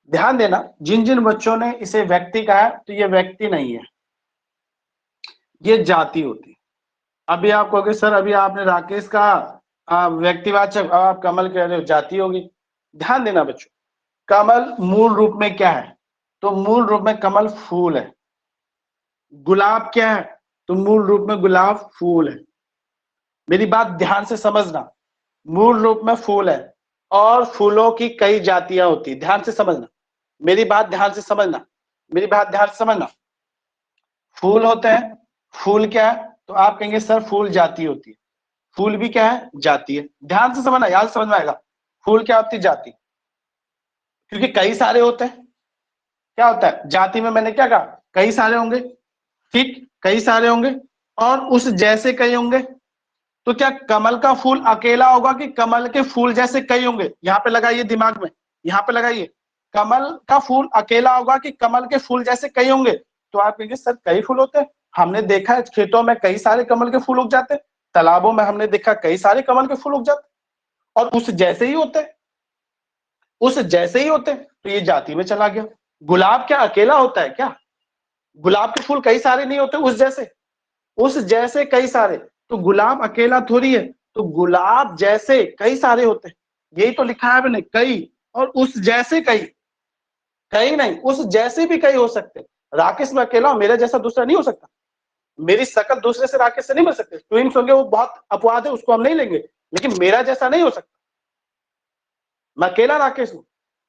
ध्यान देना, जिन जिन बच्चों ने इसे व्यक्ति कहा है तो ये व्यक्ति नहीं है, ये जाति होती है। अभी आप कहोगे सर अभी आपने राकेश कहा व्यक्तिवाचक, अब आप कमल कह रहे हो जाति होगी। ध्यान देना बच्चों, कमल मूल रूप में क्या है? तो मूल रूप में कमल फूल है। गुलाब क्या है? तो मूल रूप में गुलाब फूल है। मेरी बात ध्यान से समझना, मूल रूप में फूल है और फूलों की कई जातियां होती है, ध्यान से समझना, मेरी बात ध्यान से समझना, मेरी बात ध्यान से समझना। फूल होते हैं, फूल क्या है? तो आप कहेंगे सर फूल जाति होती है, फूल भी क्या है? जाति है। ध्यान से समझना, याद समझ में आएगा। फूल क्या होती है? जाति, क्योंकि कई सारे होते हैं। क्या होता है जाति में? मैंने क्या कहा? कई सारे होंगे, ठीक, कई सारे होंगे और उस जैसे कई होंगे। तो क्या कमल का फूल अकेला होगा कि कमल के फूल जैसे कई होंगे? यहाँ पे लगाइए दिमाग में, यहाँ पे लगाइए, कमल का फूल अकेला होगा कि कमल के फूल जैसे कई होंगे? तो आप कहेंगे सर कई फूल होते हैं, हमने देखा है खेतों में कई सारे कमल के फूल उग जाते हैं, तालाबों में हमने देखा कई सारे कमल के फूल उग जाते हैं और उस जैसे ही होते हैं, उस जैसे ही होते हैं, तो ये जाति में चला गया। गुलाब क्या अकेला होता है क्या? गुलाब के फूल कई सारे नहीं होते उस जैसे? उस जैसे कई सारे, तो गुलाब अकेला थोड़ी है, तो गुलाब जैसे कई सारे होते हैं, यही तो लिखा है मैंने, कई, और उस जैसे कई, कई नहीं, उस जैसे भी कई हो सकते। राकेश में अकेला हूं, मेरे जैसा दूसरा नहीं हो सकता। मेरी शकल दूसरे से राकेश से नहीं मिल सकती, ट्विंस होंगे वो बहुत अपवाद है, उसको हम नहीं लेंगे, लेकिन मेरा जैसा नहीं हो सकता। मैं अकेला राकेश हूं,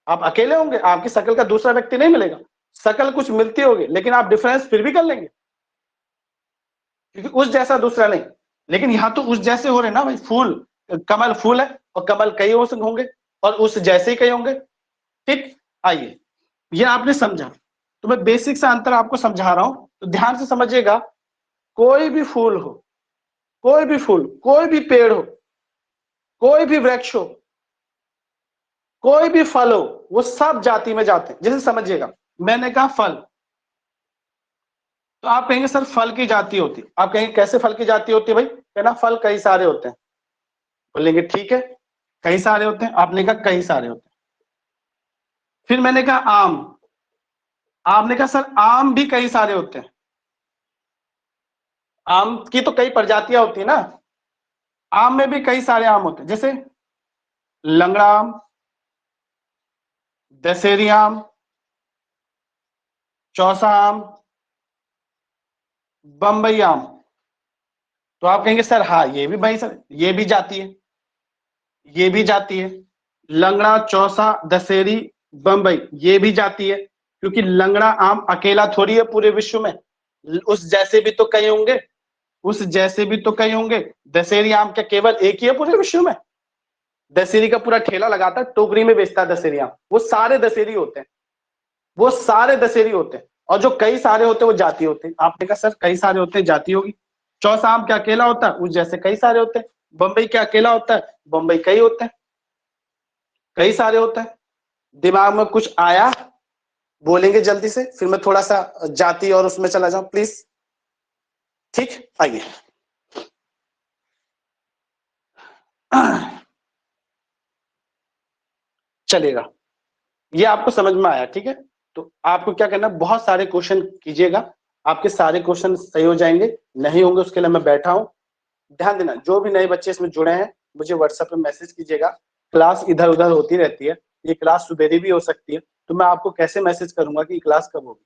आप अकेले होंगे, आपकी शकल का दूसरा व्यक्ति नहीं मिलेगा, शकल कुछ मिलती होगी, लेकिन आप डिफरेंस फिर भी कर लेंगे, क्योंकि उस जैसा दूसरा नहीं। लेकिन यहाँ तो उस जैसे हो रहे ना भाई, फूल, कमल फूल है और कमल कई होंगे और उस जैसे ही कई होंगे। ठीक, आइए, ये आपने समझा, तो मैं बेसिक सा अंतर आपको समझा रहा हूं, तो ध्यान से समझिएगा। कोई भी फूल हो, कोई भी फूल, कोई भी पेड़ हो, कोई भी वृक्ष हो, कोई भी फल हो, वो सब जाति में जाते हैं। जैसे समझिएगा, मैंने कहा फल, तो आप कहेंगे सर फल की जाति होती, आप कहेंगे कैसे फल की जाति होती है भाई? कहना फल कई सारे होते हैं, बोलेंगे ठीक है, कई सारे होते हैं, आपने कहा कई सारे होते हैं। फिर मैंने कहा आम, आपने कहा सर आम भी कई सारे होते हैं, आम की तो कई प्रजातियां होती है ना, आम में भी कई सारे आम होते हैं, जैसे लंगड़ा आम, दशहरी आम, चौसा आम, बंबई आम। तो आप कहेंगे सर हाँ ये भी भाई सर, ये भी जाती है, ये भी जाती है, लंगड़ा, चौसा, दशहरी, बंबई, ये भी जाती है, क्योंकि लंगड़ा आम अकेला थोड़ी है पूरे विश्व में, उस जैसे भी तो कई होंगे, उस जैसे भी तो कई होंगे। दशहरी आम क्या केवल एक ही है पूरे विश्व में? दशहरी का पूरा ठेला लगाता है, टोकरी में बेचता है दशहरी आम, वो सारे दशहरी होते हैं, वो सारे दशहरी होते हैं। और जो कई सारे होते हैं वो जाति होते हैं। आपने कहा सर कई सारे होते हैं, जाति होगी। चौसा आम क्या अकेला होता है? उस जैसे कई सारे होते हैं। बंबई क्या अकेला होता है? बंबई कई होते हैं, कई सारे होते हैं। दिमाग में कुछ आया? बोलेंगे जल्दी से, फिर मैं थोड़ा सा जाति और उसमें चला जाऊं प्लीज। ठीक, आइए। चलेगा, ये आपको समझ में आया? ठीक है, तो आपको क्या करना, बहुत सारे क्वेश्चन कीजिएगा, आपके सारे क्वेश्चन सही हो जाएंगे, नहीं होंगे उसके लिए मैं बैठा हूं। ध्यान देना, जो भी नए बच्चे इसमें जुड़े हैं मुझे व्हाट्सएप पे मैसेज कीजिएगा। क्लास इधर उधर होती रहती है, ये क्लास सुबेरे भी हो सकती है, तो मैं आपको कैसे मैसेज करूंगा कि क्लास कब होगी?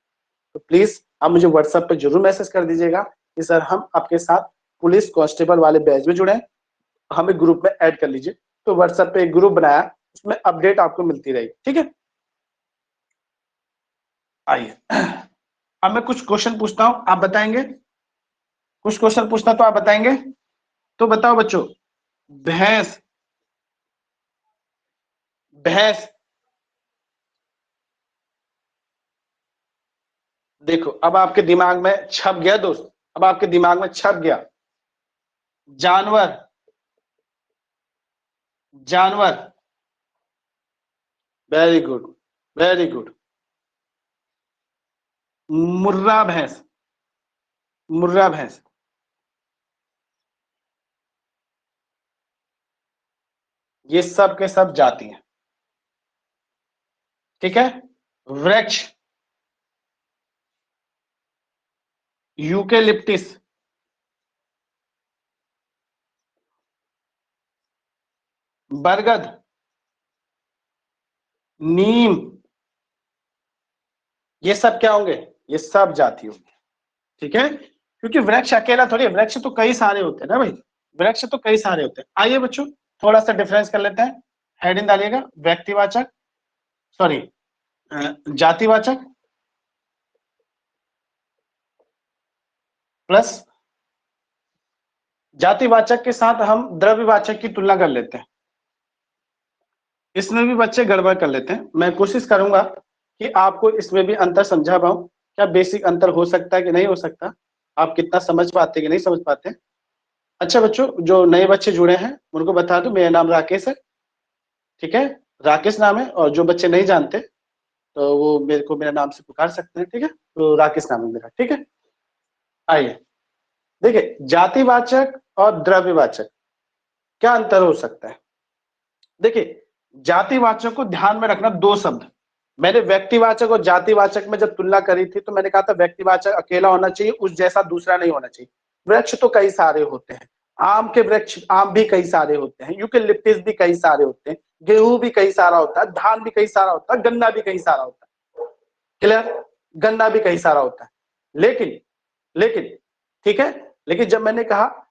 तो प्लीज आप मुझे व्हाट्सएप पे जरूर मैसेज कर दीजिएगा कि सर हम आपके साथ पुलिस कांस्टेबल वाले बैच में जुड़े हैं, हमें ग्रुप में ऐड कर लीजिए। तो व्हाट्सएप पे एक ग्रुप बनाया, उसमें अपडेट आपको मिलती रहेगी। ठीक है, आइए अब मैं कुछ क्वेश्चन पूछता हूं, आप बताएंगे। कुछ क्वेश्चन पूछता तो आप बताएंगे। तो बताओ बच्चों, भैंस, भैंस, देखो अब आपके दिमाग में छप गया दोस्त, अब आपके दिमाग में छप गया। जानवर, जानवर, वेरी गुड, वेरी गुड। मुर्रा भैंस, मुर्रा भैंस, ये सब के सब जाती हैं। ठीक है, वृक्ष, यूकेलिप्टिस, बरगद, नीम, ये सब क्या होंगे? ये सब जाति होंगे। ठीक है, क्योंकि वृक्ष अकेला थोड़ी है, वृक्ष तो कई सारे होते हैं ना भाई, वृक्ष तो कई सारे होते हैं। आइए बच्चों, थोड़ा सा डिफरेंस कर लेते हैं। हेडिंग डालिएगा, व्यक्तिवाचक, सॉरी जातिवाचक प्लस, जातिवाचक के साथ हम द्रव्यवाचक की तुलना कर लेते हैं। इसमें भी बच्चे गड़बड़ कर लेते हैं, मैं कोशिश करूंगा कि आपको इसमें भी अंतर समझा पाऊं। क्या बेसिक अंतर हो सकता है कि नहीं हो सकता, आप कितना समझ पाते कि नहीं समझ पाते। अच्छा बच्चों, जो नए बच्चे जुड़े हैं उनको बता दूं, मेरा नाम राकेश है। ठीक है, राकेश नाम है, और जो बच्चे नहीं जानते तो वो मेरे को मेरा नाम से पुकार सकते हैं। ठीक है, तो राकेश नाम है मेरा। ठीक है, आइए देखिए, जातिवाचक और द्रव्यवाचक क्या अंतर हो सकता है। देखिए, जातिवाचक को ध्यान में रखना, दो शब्द। मैंने व्यक्तिवाचक और जातिवाचक में जब तुलना करी थी तो मैंने कहा था व्यक्तिवाचक अकेला होना चाहिए, उस जैसा दूसरा नहीं होना चाहिए। वृक्ष तो कई सारे होते हैं, आम के वृक्ष, आम भी कई सारे होते हैं, यूकेलिप्टस भी कई सारे होते हैं, गेहूं भी कई सारा होता है, धान भी कई सारा होता है, गन्ना भी कई सारा होता है। क्लियर? गन्ना भी कई सारा होता है। लेकिन लेकिन ठीक है, लेकिन जब मैंने कहा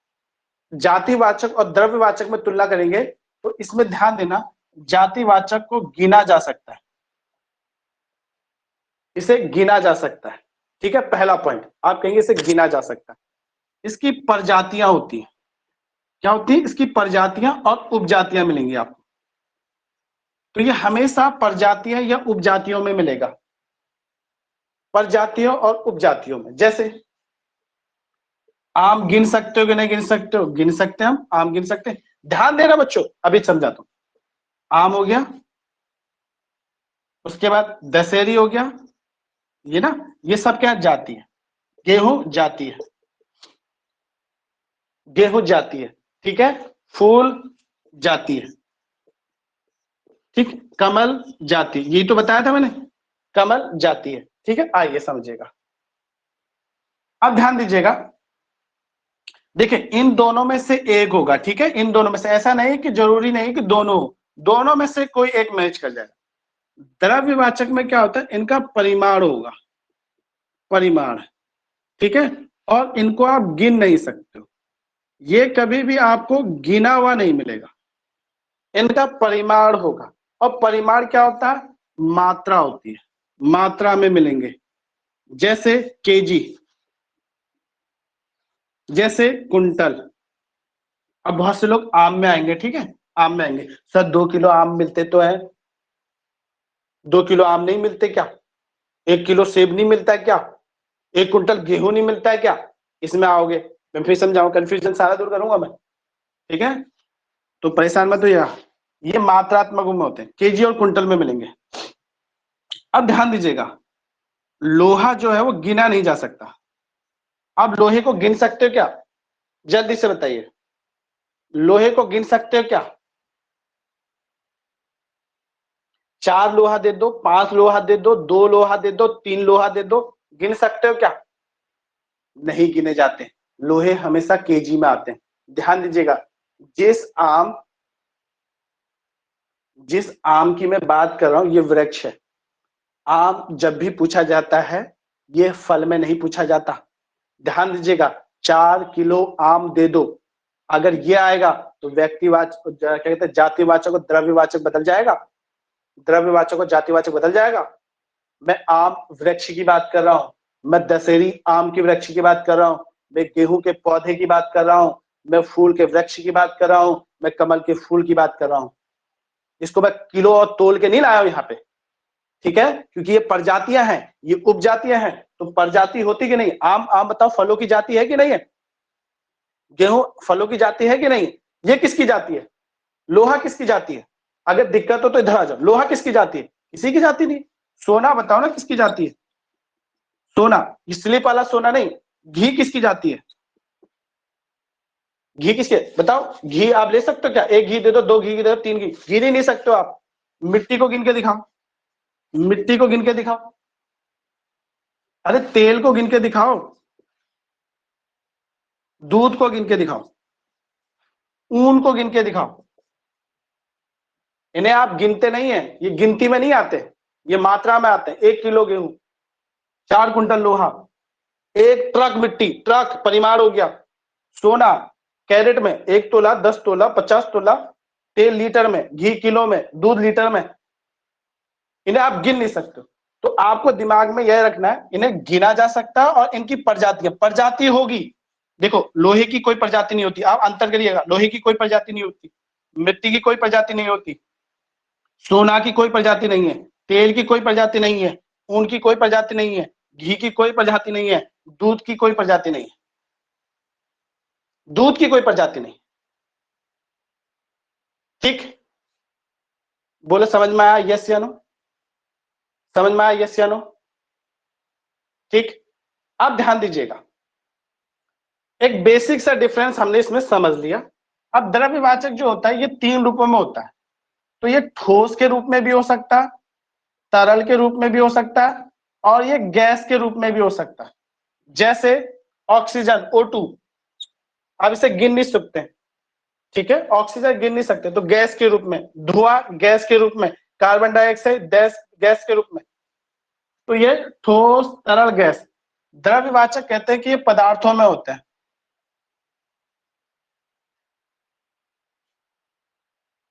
जातिवाचक और द्रव्यवाचक में तुलना करेंगे तो इसमें ध्यान देना, जातिवाचक को गिना जा सकता है, इसे गिना जा सकता है। ठीक है, पहला पॉइंट आप कहेंगे इसे गिना जा सकता है। इसकी प्रजातियां होती हैं, क्या होती है? इसकी प्रजातियां और उपजातियां मिलेंगी आपको। तो ये हमेशा प्रजातियां या उपजातियों में मिलेगा, प्रजातियों और उपजातियों में। जैसे आम गिन सकते हो कि नहीं गिन सकते हो? गिन सकते हैं, हम आम गिन सकते हैं। ध्यान देना बच्चों, अभी समझाता हूं। आम हो गया, उसके बाद दशहरी हो गया, ये ना, ये सब क्या जाति है। गेहूं जाति है, गेहूं जाति है, ठीक है। फूल जाति है, ठीक। कमल जाति, यही तो बताया था मैंने, कमल जाति है, ठीक है। आइए समझिएगा, अब ध्यान दीजिएगा। देखिए इन दोनों में से एक होगा, ठीक है, इन दोनों में से, ऐसा नहीं कि जरूरी नहीं कि दोनों, दोनों में से कोई एक मैच कर जाएगा। द्रव्यवाचक में क्या होता है, इनका परिमाण होगा, परिमाण, ठीक है। और इनको आप गिन नहीं सकते हो, ये कभी भी आपको गिना हुआ नहीं मिलेगा, इनका परिमाण होगा। और परिमाण क्या होता है? मात्रा होती है, मात्रा में मिलेंगे। जैसे केजी, जैसे कुंटल। अब बहुत से लोग आम में आएंगे, ठीक है, आम में आएंगे, सर 2 किलो आम मिलते तो है, 2 किलो आम नहीं मिलते क्या? 1 किलो सेब नहीं मिलता है क्या? 1 कुंटल गेहूं नहीं मिलता है क्या? इसमें आओगे, मैं फिर समझाऊं, कंफ्यूजन सारा दूर करूंगा मैं, ठीक है। तो परेशान मत होइएगा, ये मात्रात्मक में होते हैं, केजी और कुंटल में मिलेंगे। अब ध्यान दीजिएगा, लोहा जो है वो गिना नहीं जा सकता। आप लोहे को गिन सकते हो क्या? जल्दी से बताइए, लोहे को गिन सकते हो क्या? 4 लोहा दे दो, 5 लोहा दे दो, 2 लोहा दे दो, 3 लोहा दे दो, गिन सकते हो क्या? नहीं गिने जाते, लोहे हमेशा केजी में आते हैं। ध्यान दीजिएगा, जिस आम जिस आम की मैं बात कर रहा हूं ये वृक्ष है। आम जब भी पूछा जाता है ये फल में नहीं पूछा जाता। ध्यान दीजिएगा, 4 किलो आम दे दो, अगर ये आएगा तो व्यक्तिवाचक, क्या कहते हैं, जातिवाचक और द्रव्यवाचक बदल जाएगा, द्रव्यवाचक और जातिवाचक बदल जाएगा। मैं आम वृक्ष की बात कर रहा हूं, मैं दशहरी आम के वृक्ष की बात कर रहा हूं, मैं गेहूं के पौधे की बात कर रहा हूं, मैं फूल के वृक्ष की बात कर रहा हूं, मैं कमल के फूल की बात कर रहा हूं। इसको मैं किलो और तोल के नहीं लाया हूं यहाँ पे, ठीक है, क्योंकि ये प्रजातियां हैं, ये उपजातियां हैं। तो प्रजाति होती कि नहीं? आम, आम बताओ फलों की जाति है कि नहीं है? गेहूं फलों की जाति है कि नहीं? ये किसकी जाति है? लोहा किसकी जाति है? अगर दिक्कत हो तो इधर आ जाओ, लोहा किसकी जाति है? किसी की जाति नहीं। सोना बताओ ना किसकी जाति है? सोना, स्लिप वाला सोना नहीं। घी किसकी जाती है? घी किसके, बताओ। घी आप ले सकते हो क्या? 1 घी दे दो, 2 घी दे दो, 3 घी, गिन ही नहीं सकते हो आप। मिट्टी को गिन के दिखाओ, मिट्टी को गिन के दिखाओ, अरे तेल को गिन के दिखाओ, दूध को गिन के दिखाओ, ऊन को गिन के दिखाओ। इन्हें आप गिनते नहीं है, ये गिनती में नहीं आते, ये मात्रा में आते हैं। 1 किलो गेहूं, 4 कुंटल लोहा, 1 ट्रक मिट्टी, ट्रक परिमाण हो गया। सोना कैरेट में, 1 तोला, 10 तोला, 50 तोला, तेल लीटर में, घी किलो में, दूध लीटर में। इन्हें आप गिन नहीं सकते। तो आपको दिमाग में यह रखना है, इन्हें गिना जा सकता है और इनकी प्रजातियां, प्रजाति होगी। देखो लोहे की कोई प्रजाति नहीं होती, आप अंतर करिएगा, लोहे की कोई प्रजाति नहीं होती, मिट्टी की कोई प्रजाति नहीं होती, सोना की कोई प्रजाति नहीं है, तेल की कोई प्रजाति नहीं है, ऊन की कोई प्रजाति नहीं है, घी की कोई प्रजाति नहीं है, दूध की कोई प्रजाति नहीं है, दूध की कोई प्रजाति नहीं। ठीक, बोले समझ में आया? यस या नो? समझ में आया? यस या नो? ठीक, अब ध्यान दीजिएगा, एक बेसिक सा डिफरेंस हमने इसमें समझ लिया। अब द्रव्यवाचक जो होता है ये 3 रूपों में होता है। तो ये ठोस के रूप में भी हो सकता है, तरल के रूप में भी हो सकता है, और ये गैस के रूप में भी हो सकता है। जैसे ऑक्सीजन O2, आप इसे गिन नहीं सकते, ठीक है, ऑक्सीजन गिन नहीं सकते, तो गैस के रूप में, धुआं गैस के रूप में, कार्बन डाइऑक्साइड गैस के रूप में। तो ये ठोस, तरल, गैस। द्रव्यवाचक कहते हैं कि ये पदार्थों में होते हैं।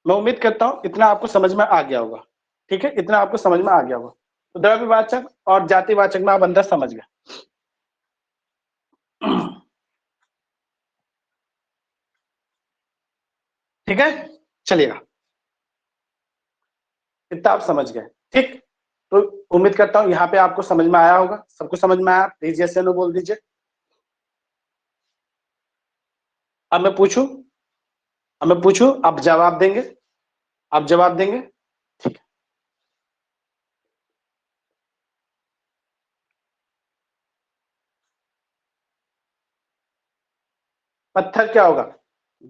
मैं उम्मीद करता हूं इतना आपको समझ में आ गया होगा, ठीक है, इतना आपको समझ में आ गया होगा। तो द्रव्यवाचक और जातिवाचक में आप अंदर समझ गए। ठीक है, चलिएगा, इतना आप समझ गए, ठीक। तो उम्मीद करता हूं यहाँ पे आपको समझ में आया होगा। सबको समझ में आया? प्लीज यस या नो बोल दीजिए। अब मैं पूछूं, आप जवाब देंगे, आप जवाब देंगे, ठीक है। पत्थर क्या होगा?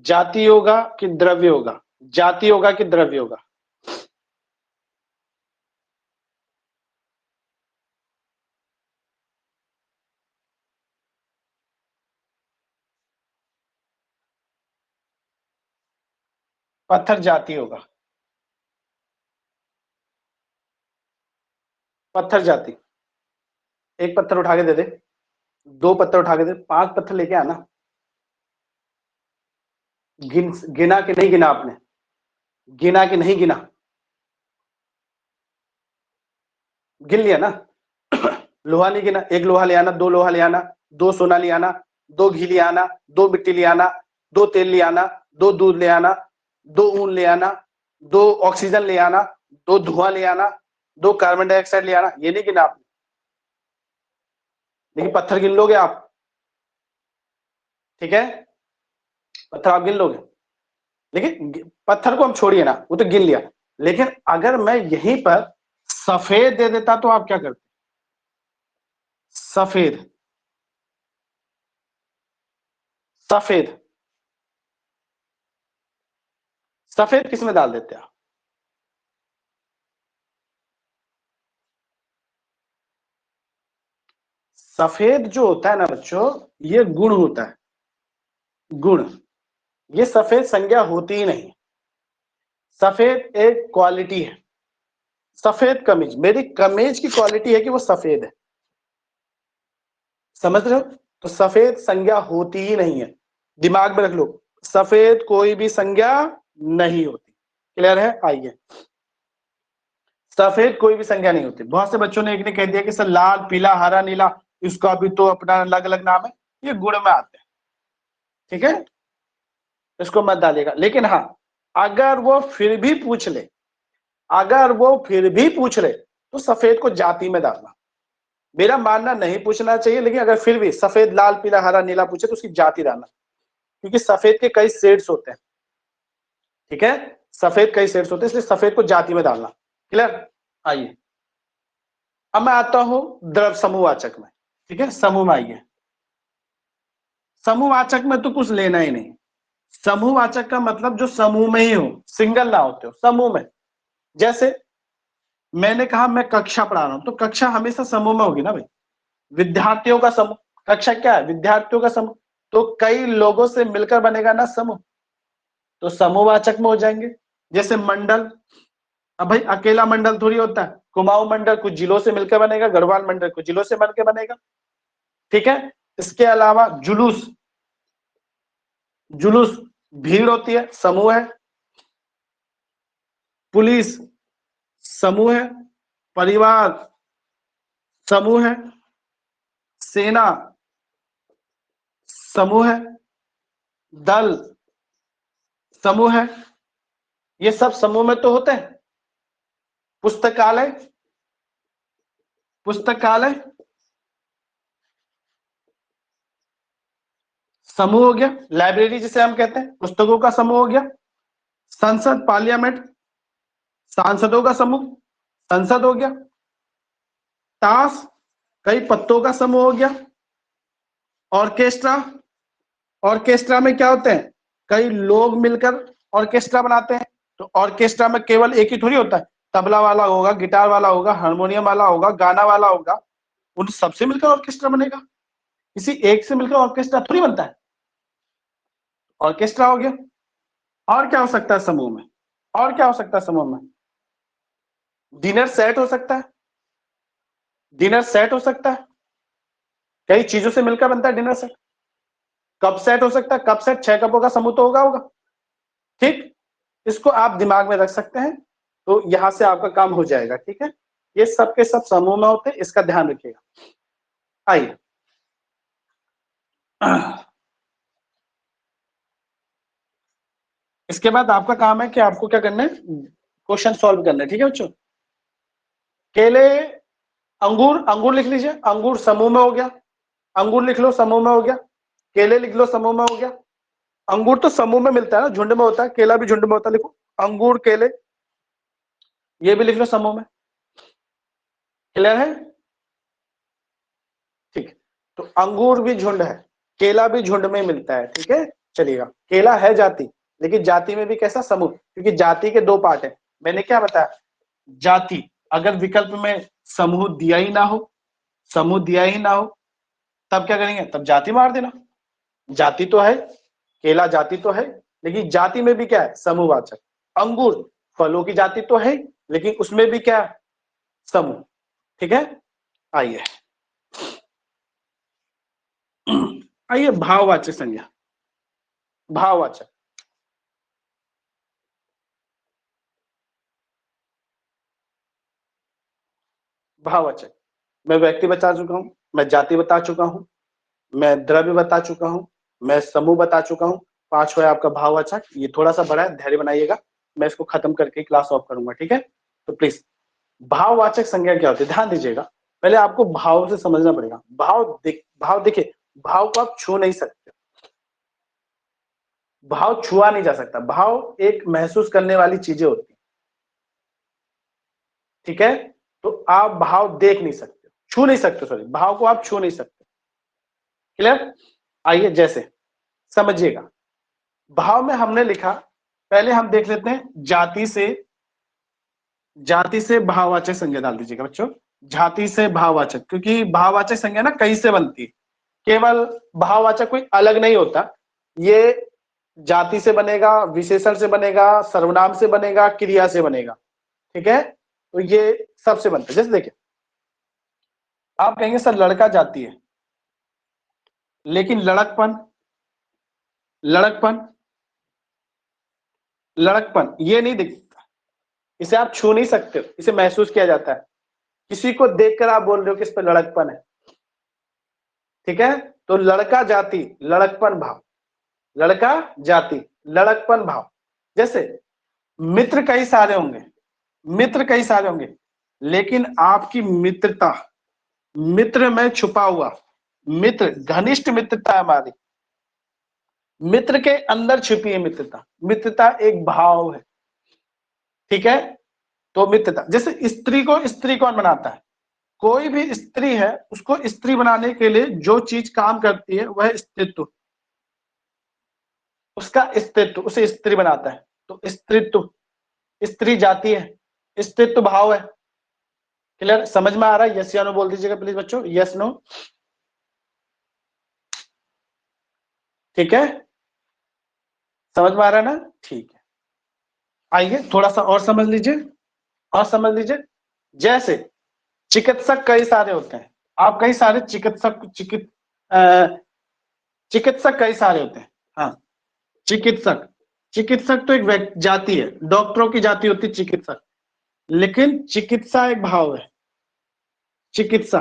जाति होगा कि द्रव्य होगा? जाति होगा कि द्रव्य होगा? पत्थर जाति होगा, पत्थर जाति। एक पत्थर उठा के दे दे, दो पत्थर उठा के दे, 5 पत्थर लेके आना। गिना कि नहीं गिना आपने? गिना कि नहीं गिना? गिन लिया ना? लोहा नहीं गिना? एक लोहा ले आना, दो लोहा ले आना, दो सोना ले आना, दो घी ले आना, दो मिट्टी ले आना, दो तेल ले आना, दो दूध ले आना, दो ऊन ले आना, दो ऑक्सीजन ले आना, दो धुआं ले आना, दो कार्बन डाइऑक्साइड ले आना। ये नहीं गिना आपने, लेकिन पत्थर गिन लोगे आप, ठीक है, पत्थर आप गिन लोगे। लेकिन पत्थर को हम छोड़िए ना, वो तो गिन लिया। लेकिन अगर मैं यहीं पर सफेद दे देता तो आप क्या करते? सफेद, सफेद, सफेद किस में डाल देते हैं? सफेद जो होता है ना बच्चों, ये गुण होता है, गुण। ये सफेद संज्ञा होती ही नहीं। सफेद एक क्वालिटी है। सफेद कमीज, मेरी कमीज की क्वालिटी है कि वो सफेद है, समझ रहे हो? तो सफेद संज्ञा होती ही नहीं है, दिमाग में रख लो, सफेद कोई भी संज्ञा नहीं होती। क्लियर है? आइए, सफेद कोई भी संज्ञा नहीं होती। बहुत से बच्चों ने एक ने कह दिया कि सर लाल, पीला, हरा, नीला, इसका भी तो अपना अलग अलग नाम है, ये गुण में आते हैं, ठीक है, इसको मत डालिएगा। लेकिन हाँ, अगर वो फिर भी पूछ ले, अगर वो फिर भी पूछ ले तो सफेद को जाति में डालना। मेरा मानना नहीं पूछना चाहिए, लेकिन अगर फिर भी सफेद, लाल, पीला, हरा, नीला पूछे तो उसकी जाति डालना, क्योंकि सफेद के कई शेड्स होते हैं, ठीक है, सफेद कई शेड्स होते हैं, इसलिए सफेद को जाति में डालना। क्लियर? आइए, अब मैं आता हूं द्रव समूहवाचक में, ठीक है, समूह में आइए। समूहवाचक में तो कुछ लेना ही नहीं। समूहवाचक का मतलब जो समूह में ही हो, सिंगल ना होते हो, समूह में। जैसे मैंने कहा मैं कक्षा पढ़ा रहा हूं, तो कक्षा हमेशा समूह में होगी ना भाई, विद्यार्थियों का समूह। कक्षा क्या है? विद्यार्थियों का समूह। तो कई लोगों से मिलकर बनेगा ना समूह, तो समूहवाचक में हो जाएंगे। जैसे मंडल, अब भाई अकेला मंडल थोड़ी होता है, कुमाऊं मंडल कुछ जिलों से मिलकर बनेगा, गढ़वाल मंडल कुछ जिलों से मिलकर बनेगा, ठीक है। इसके अलावा जुलूस, जुलूस भीड़ होती है, समूह है। पुलिस समूह है, परिवार समूह है, सेना समूह है, दल समूह है, ये सब समूह में तो होते हैं। पुस्तकालय, पुस्तकालय समूह हो गया। लाइब्रेरी जिसे हम कहते हैं, पुस्तकों का समूह हो गया। संसद, पार्लियामेंट, सांसदों का समूह, संसद हो गया। ताश, कई पत्तों का समूह हो गया। ऑर्केस्ट्रा, ऑर्केस्ट्रा में क्या होते हैं? कई लोग मिलकर ऑर्केस्ट्रा बनाते हैं, तो ऑर्केस्ट्रा में केवल एक ही थोड़ी होता है, तबला वाला होगा, गिटार वाला होगा, हारमोनियम वाला होगा, गाना वाला होगा, उन सबसे मिलकर ऑर्केस्ट्रा बनेगा। किसी एक से मिलकर ऑर्केस्ट्रा थोड़ी बनता है। ऑर्केस्ट्रा हो गया। और क्या हो सकता है समूह में? और क्या हो सकता है समूह में? डिनर सेट हो सकता है। डिनर सेट हो सकता है, कई चीजों से मिलकर बनता है डिनर सेट। कप सेट हो सकता है, कप सेट 6 कपों का समूह तो होगा। ठीक, इसको आप दिमाग में रख सकते हैं, तो यहां से आपका काम हो जाएगा। ठीक है, ये सब के सब समूह में होते हैं, इसका ध्यान रखिएगा। आइए इसके बाद आपका काम है कि आपको क्या करना है, क्वेश्चन सॉल्व करना है। ठीक है बच्चों, केले, अंगूर, अंगूर लिख लीजिए, अंगूर समूह में हो गया। अंगूर लिख लो, समूह में हो गया। केले लिख लो, समूह में हो गया। अंगूर तो समूह में मिलता है ना, झुंड में होता है, केला भी झुंड में होता है। लिखो अंगूर, केले, ये भी लिख लो समूह में। क्लियर है? ठीक, तो अंगूर भी झुंड है, केला भी झुंड में मिलता है। ठीक है, चलिएगा। केला है जाति, लेकिन जाति में भी कैसा समूह, क्योंकि जाति के 2 पार्ट है। मैंने क्या बताया, जाति अगर विकल्प में समूह दिया ही ना हो, समूह दिया ही ना हो, तब क्या करेंगे, तब जाति मार देना। जाति तो है, केला जाति तो है, लेकिन जाति में भी क्या है, समूहवाचक। अंगूर फलों की जाति तो है, लेकिन उसमें भी क्या है, समूह। ठीक है, आइए आइए भाववाचक संज्ञा। भाववाचक, भाववाचक, मैं व्यक्ति बता चुका हूं, मैं जाति बता चुका हूं, मैं द्रव्य बता चुका हूं, मैं समूह बता चुका हूं। 5वां है आपका भाववाचक। ये थोड़ा सा बड़ा है, धैर्य बनाइएगा, मैं इसको खत्म करके क्लास ऑफ करूंगा। ठीक है, तो प्लीज भाववाचक संज्ञा क्या होती है, ध्यान दीजिएगा। पहले आपको भाव से समझना पड़ेगा। भाव देखिए, भाव को आप छू नहीं सकते, भाव छुआ नहीं जा सकता। भाव एक महसूस करने वाली चीजें होती है। ठीक है, तो आप भाव देख नहीं सकते, छू नहीं सकते, सॉरी, भाव को आप छू नहीं सकते। क्लियर? आइए, जैसे समझिएगा, भाव में हमने लिखा, पहले हम देख लेते हैं जाति से भाववाचक संज्ञा डाल दीजिएगा बच्चों। जाति से भाववाचक, क्योंकि भाववाचक संज्ञा ना कई से बनती है, केवल भाववाचक कोई अलग नहीं होता। ये जाति से बनेगा, विशेषण से बनेगा, सर्वनाम से बनेगा, क्रिया से बनेगा। ठीक है, तो ये सबसे बनता है। जैसे देखिए, आप कहेंगे सर लड़का जाति है, लेकिन लड़कपन, लड़कपन, लड़कपन ये नहीं दिखता, इसे आप छू नहीं सकते, इसे महसूस किया जाता है। किसी को देखकर आप बोल रहे हो कि इस पर लड़कपन है। ठीक है, तो लड़का जाति, लड़कपन भाव, लड़का जाति, लड़कपन भाव। जैसे मित्र कई सारे होंगे, मित्र कई सारे होंगे, लेकिन आपकी मित्रता, मित्र में छुपा हुआ, मित्र घनिष्ठ मित्रता है हमारी, मित्र के अंदर छिपी है मित्रता। मित्रता एक भाव है। ठीक है, तो मित्रता, जैसे स्त्री को स्त्री कौन बनाता है, कोई भी स्त्री है, उसको स्त्री बनाने के लिए जो चीज काम करती है वह स्त्रीत्व, उसका स्त्रीत्व उसे स्त्री बनाता है। तो स्त्रीत्व, स्त्री जाती है, स्त्रीत्व भाव है। क्लियर? समझ में आ रहा है? यस या नो बोल दीजिएगा प्लीज बच्चों, यस नो। ठीक है, समझ में आ रहा है ना? ठीक है, आइए थोड़ा सा और समझ लीजिए, और समझ लीजिए। जैसे चिकित्सक कई सारे होते हैं, आप कई सारे चिकित्सक कई सारे होते हैं। हाँ, चिकित्सक, चिकित्सक तो एक जाति है, डॉक्टरों की जाति होती है चिकित्सक, लेकिन चिकित्सा एक भाव है, चिकित्सा।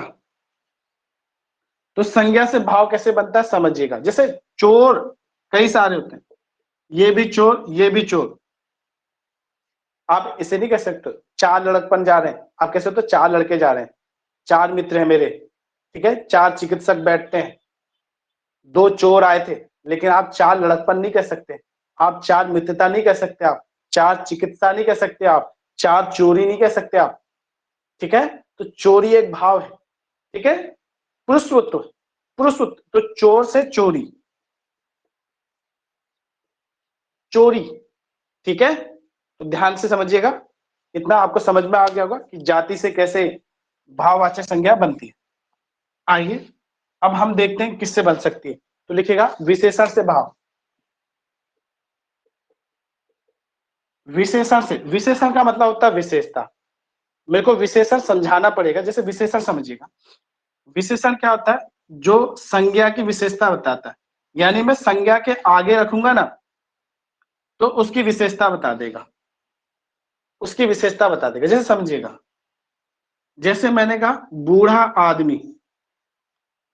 तो संज्ञा से भाव कैसे बनता है समझिएगा। जैसे चोर कई सारे होते हैं, ये भी चोर, ये भी चोर। आप इसे नहीं कह सकते 4 लड़कपन जा रहे हैं, आप कह सकते हो 4 लड़के जा रहे हैं, 4 मित्र हैं मेरे। ठीक है, 4 चिकित्सक बैठते हैं, 2 चोर आए थे, लेकिन आप 4 लड़कपन नहीं कह सकते, आप 4 मित्रता नहीं कह सकते, आप 4 चिकित्सा नहीं कह सकते, आप 4 चोरी नहीं कह सकते आप। ठीक है, तो चोरी एक भाव है। ठीक है, पुरुषत्व, पुरुषत्व, तो चोर से चोरी, चोरी। ठीक है, तो ध्यान से समझिएगा, इतना आपको समझ में आ गया होगा कि जाति से कैसे भाववाचक संज्ञा बनती है। आइए अब हम देखते हैं किससे बन सकती है। तो लिखिएगा विशेषण से भाव। विशेषण से, विशेषण का मतलब होता है विशेषता। मेरे को विशेषण समझाना पड़ेगा, जैसे विशेषण समझिएगा। विशेषण क्या होता है? जो संज्ञा की विशेषता बताता है, यानी मैं संज्ञा के आगे रखूंगा ना तो उसकी विशेषता बता देगा, उसकी विशेषता बता देगा। जैसे समझिएगा, जैसे मैंने कहा बूढ़ा आदमी,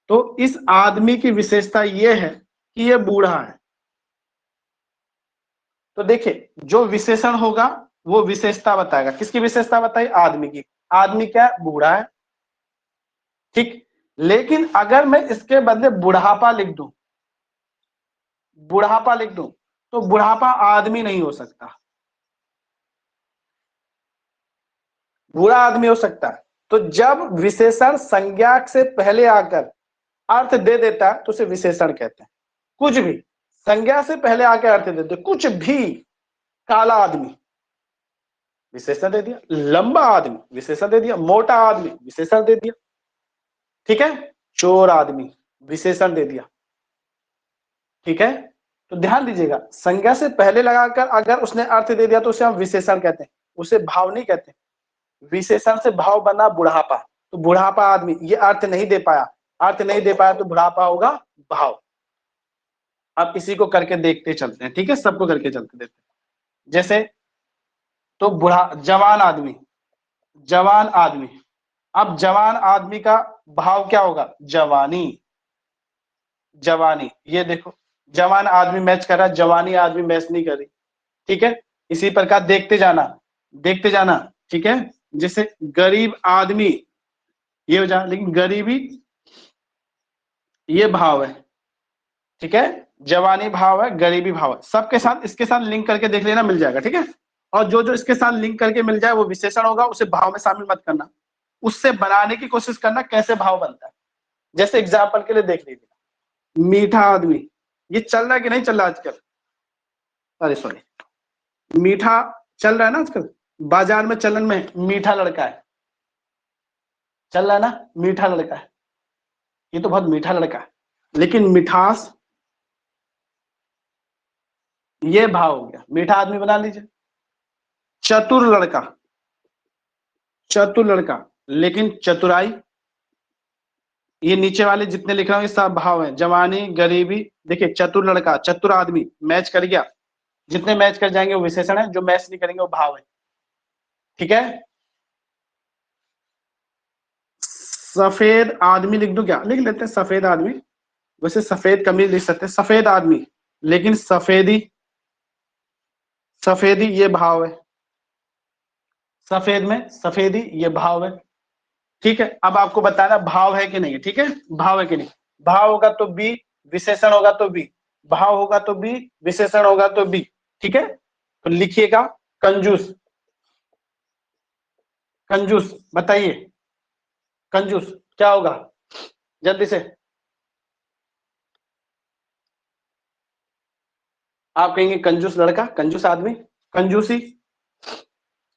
तो इस आदमी की विशेषता ये है कि ये बूढ़ा है। तो देखिए जो विशेषण होगा वो विशेषता बताएगा। किसकी विशेषता बताई? आदमी की। आदमी क्या है? बूढ़ा है, ठीक। लेकिन अगर मैं इसके बदले बुढ़ापा लिख दूं, बुढ़ापा लिख दूं, तो बुढ़ापा आदमी नहीं हो सकता, बुरा आदमी हो सकता है। तो जब विशेषण संज्ञा से पहले आकर अर्थ दे देता है तो उसे विशेषण कहते हैं। कुछ भी संज्ञा से पहले आकर अर्थ दे देते, कुछ भी, काला आदमी विशेषण दे दिया, लंबा आदमी विशेषण दे दिया, मोटा आदमी विशेषण दे दिया, ठीक है। चोर आदमी विशेषण दे दिया, ठीक है। तो ध्यान दीजिएगा, संज्ञा से पहले लगाकर अगर उसने अर्थ दे दिया तो उसे हम विशेषण कहते हैं, उसे भाव नहीं कहते। विशेषण से भाव बना बुढ़ापा, तो बुढ़ापा आदमी, ये अर्थ नहीं दे पाया, अर्थ नहीं दे पाया तो बुढ़ापा होगा भाव। अब इसी को करके देखते चलते हैं, ठीक है, सबको करके चलते देते हैं। जैसे तो बुढ़ा, जवान आदमी, जवान आदमी, अब जवान आदमी का भाव क्या होगा? जवानी, जवानी। ये देखो जवान आदमी मैच कर रहा है, जवानी आदमी मैच नहीं कर रही, ठीक है। इसी प्रकार देखते जाना, देखते जाना, ठीक है। जैसे गरीब आदमी, ये हो जा, लेकिन गरीबी ये भाव है, ठीक है। जवानी भाव है, गरीबी भाव है, सबके साथ इसके साथ लिंक करके देख लेना, मिल जाएगा, ठीक है। और जो जो इसके साथ लिंक करके मिल जाए वो विशेषण होगा, उसे भाव में शामिल मत करना, उससे बनाने की कोशिश करना कैसे भाव बनता है। जैसे एग्जाम्पल के लिए देख लीजिए, मीठा आदमी, ये चल रहा है कि नहीं चल रहा आजकल? अरे सॉरी, मीठा चल रहा है ना आजकल, बाजार में चलन में मीठा लड़का है, चल रहा है ना, मीठा लड़का है, ये तो बहुत मीठा लड़का है। लेकिन मिठास, ये भाव हो गया, मीठा आदमी बना लीजिए। चतुर लड़का, चतुर लड़का, लेकिन चतुराई, ये नीचे वाले जितने लिख रहा हूँ ये सब भाव है। जवानी, गरीबी, देखिए चतुर लड़का, चतुर आदमी मैच कर गया, जितने मैच कर जाएंगे वो विशेषण है, जो मैच नहीं करेंगे वो भाव है, ठीक है। सफेद आदमी लिख दूं क्या? लिख लेते हैं सफेद आदमी, वैसे सफेद कमीज लिख सकते हैं, सफेद आदमी, लेकिन सफेदी, सफेदी ये भाव है, सफेद में सफेदी ये भाव है, ठीक है। अब आपको बताना भाव है कि नहीं है, ठीक है, भाव है कि नहीं। भाव होगा तो बी, विशेषण होगा तो बी, भाव होगा तो बी, विशेषण होगा तो बी, ठीक है। तो लिखिएगा कंजूस, कंजूस बताइए, कंजूस क्या होगा जल्दी से? आप कहेंगे कंजूस लड़का, कंजूस आदमी, कंजूसी,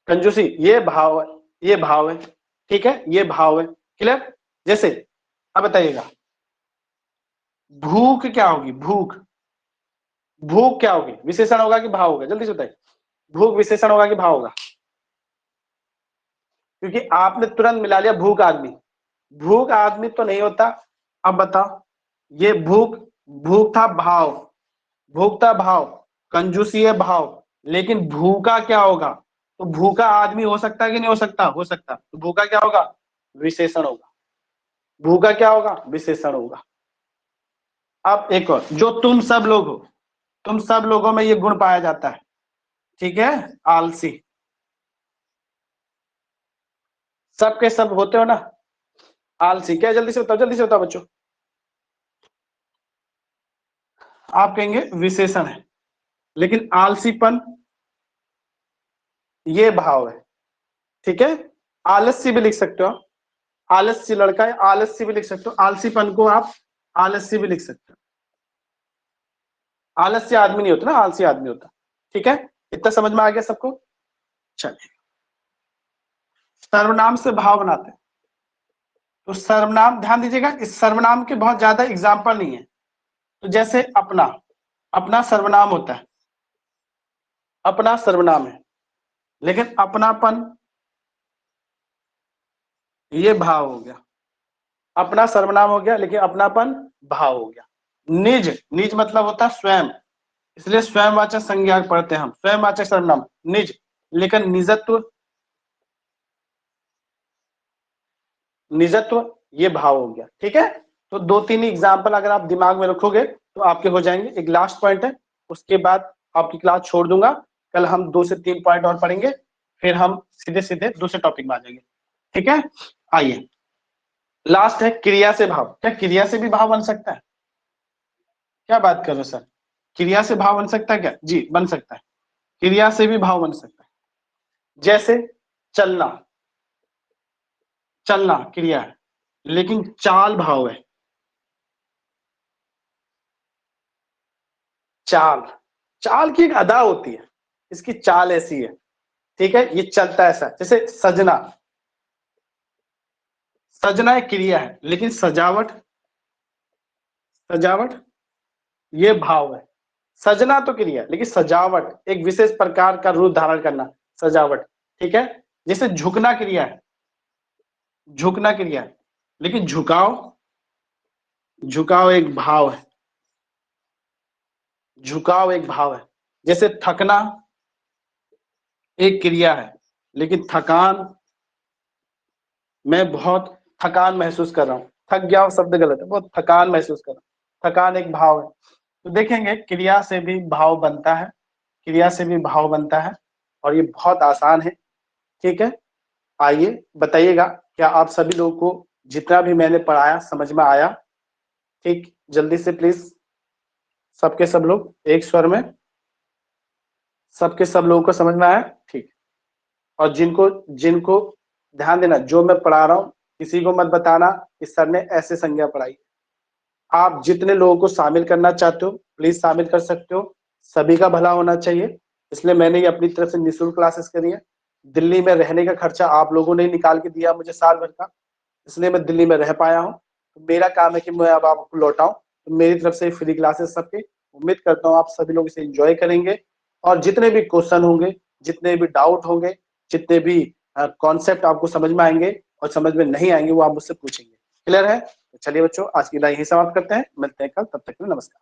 कंजूसी ये भाव है, ये भाव है, ठीक है, ये भाव है, क्लियर। जैसे अब बताइएगा भूख क्या होगी? भूख, भूख क्या होगी? विशेषण होगा कि भाव होगा? जल्दी से बताइए, भूख विशेषण होगा कि भाव होगा? क्योंकि आपने तुरंत मिला लिया भूख आदमी, भूख आदमी तो नहीं होता। अब बताओ, ये भूख, भूख था भाव, भूख था भाव, कंजूसी है भाव, लेकिन भूखा क्या होगा? तो भूखा आदमी हो सकता है कि नहीं हो सकता? हो सकता। तो भूखा क्या होगा? विशेषण होगा, भूखा क्या होगा? विशेषण होगा। अब एक और, जो तुम सब लोग हो, तुम सब लोगों में ये गुण पाया जाता है, ठीक है, आलसी, सबके सब होते हो ना आलसी, क्या? जल्दी से बताओ, जल्दी से बताओ बच्चों। आप कहेंगे विशेषण है, लेकिन आलसीपन ये भाव है, ठीक है। आलस्य भी लिख सकते हो आप, आलस्य लड़का है, आलस्य भी लिख सकते हो, आलसीपन को आप आलस्य भी लिख सकते हो। आलस्य आदमी नहीं होता ना, आलसी आदमी होता, ठीक है। इतना समझ में आ गया सबको? चलिए, सर्वनाम से भाव बनाते हैं। तो सर्वनाम, ध्यान दीजिएगा, इस सर्वनाम के बहुत ज्यादा एग्जाम्पल नहीं है। तो जैसे अपना, अपना सर्वनाम होता है, अपना सर्वनाम है, लेकिन अपनापन ये भाव हो गया। अपना सर्वनाम हो गया, लेकिन अपनापन भाव हो गया। निज, निज मतलब होता है स्वयं, इसलिए स्वयंवाचक संज्ञा पढ़ते हैं हम, स्वयंवाचक सर्वनाम निज, लेकिन निजत्व, निजत्व ये भाव हो गया। ठीक है, तो 2-3 एग्जाम्पल अगर आप दिमाग में रखोगे तो आपके हो जाएंगे। एक लास्ट पॉइंट है, उसके बाद आपकी क्लास छोड़ दूंगा। कल हम 2 से 3 पॉइंट और पढ़ेंगे, फिर हम सीधे सीधे दूसरे टॉपिक में आ जाएंगे। ठीक है, आइए लास्ट है क्रिया से भाव। क्या क्रिया से भी भाव बन सकता है? क्या बात कर रहे हो सर, क्रिया से भाव बन सकता है क्या? जी बन सकता है, क्रिया से भी भाव बन सकता है। जैसे चलना, चलना क्रिया है, लेकिन चाल भाव है। चाल, चाल की एक अदा होती है, इसकी चाल ऐसी है। ठीक है, ये चलता है ऐसा। जैसे सजना, सजना एक क्रिया है, लेकिन सजावट, सजावट ये भाव है। सजना तो क्रिया है, लेकिन सजावट एक विशेष प्रकार का रूप धारण करना, सजावट। ठीक है, जैसे झुकना क्रिया है, झुकना क्रिया है, लेकिन झुकाव, झुकाव एक भाव है, झुकाव एक भाव है। जैसे थकना एक क्रिया है, लेकिन थकान, मैं बहुत थकान महसूस कर रहा हूँ, थक गया हूं शब्द गलत है, बहुत थकान महसूस कर रहा हूँ, थकान एक भाव है। तो देखेंगे क्रिया से भी भाव बनता है, क्रिया से भी भाव बनता है, और ये बहुत आसान है। ठीक है, आइए बताइएगा, क्या आप सभी लोगों को जितना भी मैंने पढ़ाया समझ में आया? ठीक, जल्दी से प्लीज सबके सब लोग एक स्वर में, सबके सब लोगों को समझ में आया? ठीक, और जिनको जिनको ध्यान देना, जो मैं पढ़ा रहा हूँ किसी को मत बताना कि सर ने ऐसे संज्ञा पढ़ाई। आप जितने लोगों को शामिल करना चाहते हो प्लीज शामिल कर सकते हो, सभी का भला होना चाहिए। इसलिए मैंने ये अपनी तरफ से निःशुल्क क्लासेस करी है। दिल्ली में रहने का खर्चा आप लोगों ने निकाल के दिया मुझे साल भर का, इसलिए मैं दिल्ली में रह पाया हूँ। तो मेरा काम है कि मैं अब आपको लौटाऊं। तो मेरी तरफ से फ्री क्लासेस सबकी, उम्मीद करता हूँ आप सभी लोग इसे एंजॉय करेंगे, और जितने भी क्वेश्चन होंगे, जितने भी डाउट होंगे, जितने भी कॉन्सेप्ट आपको समझ में आएंगे और समझ में नहीं आएंगे वो आप मुझसे पूछेंगे। क्लियर है? तो चलिए बच्चों, आज की लाइन यही समाप्त करते हैं, मिलते हैं कल, तब तक के लिए नमस्कार।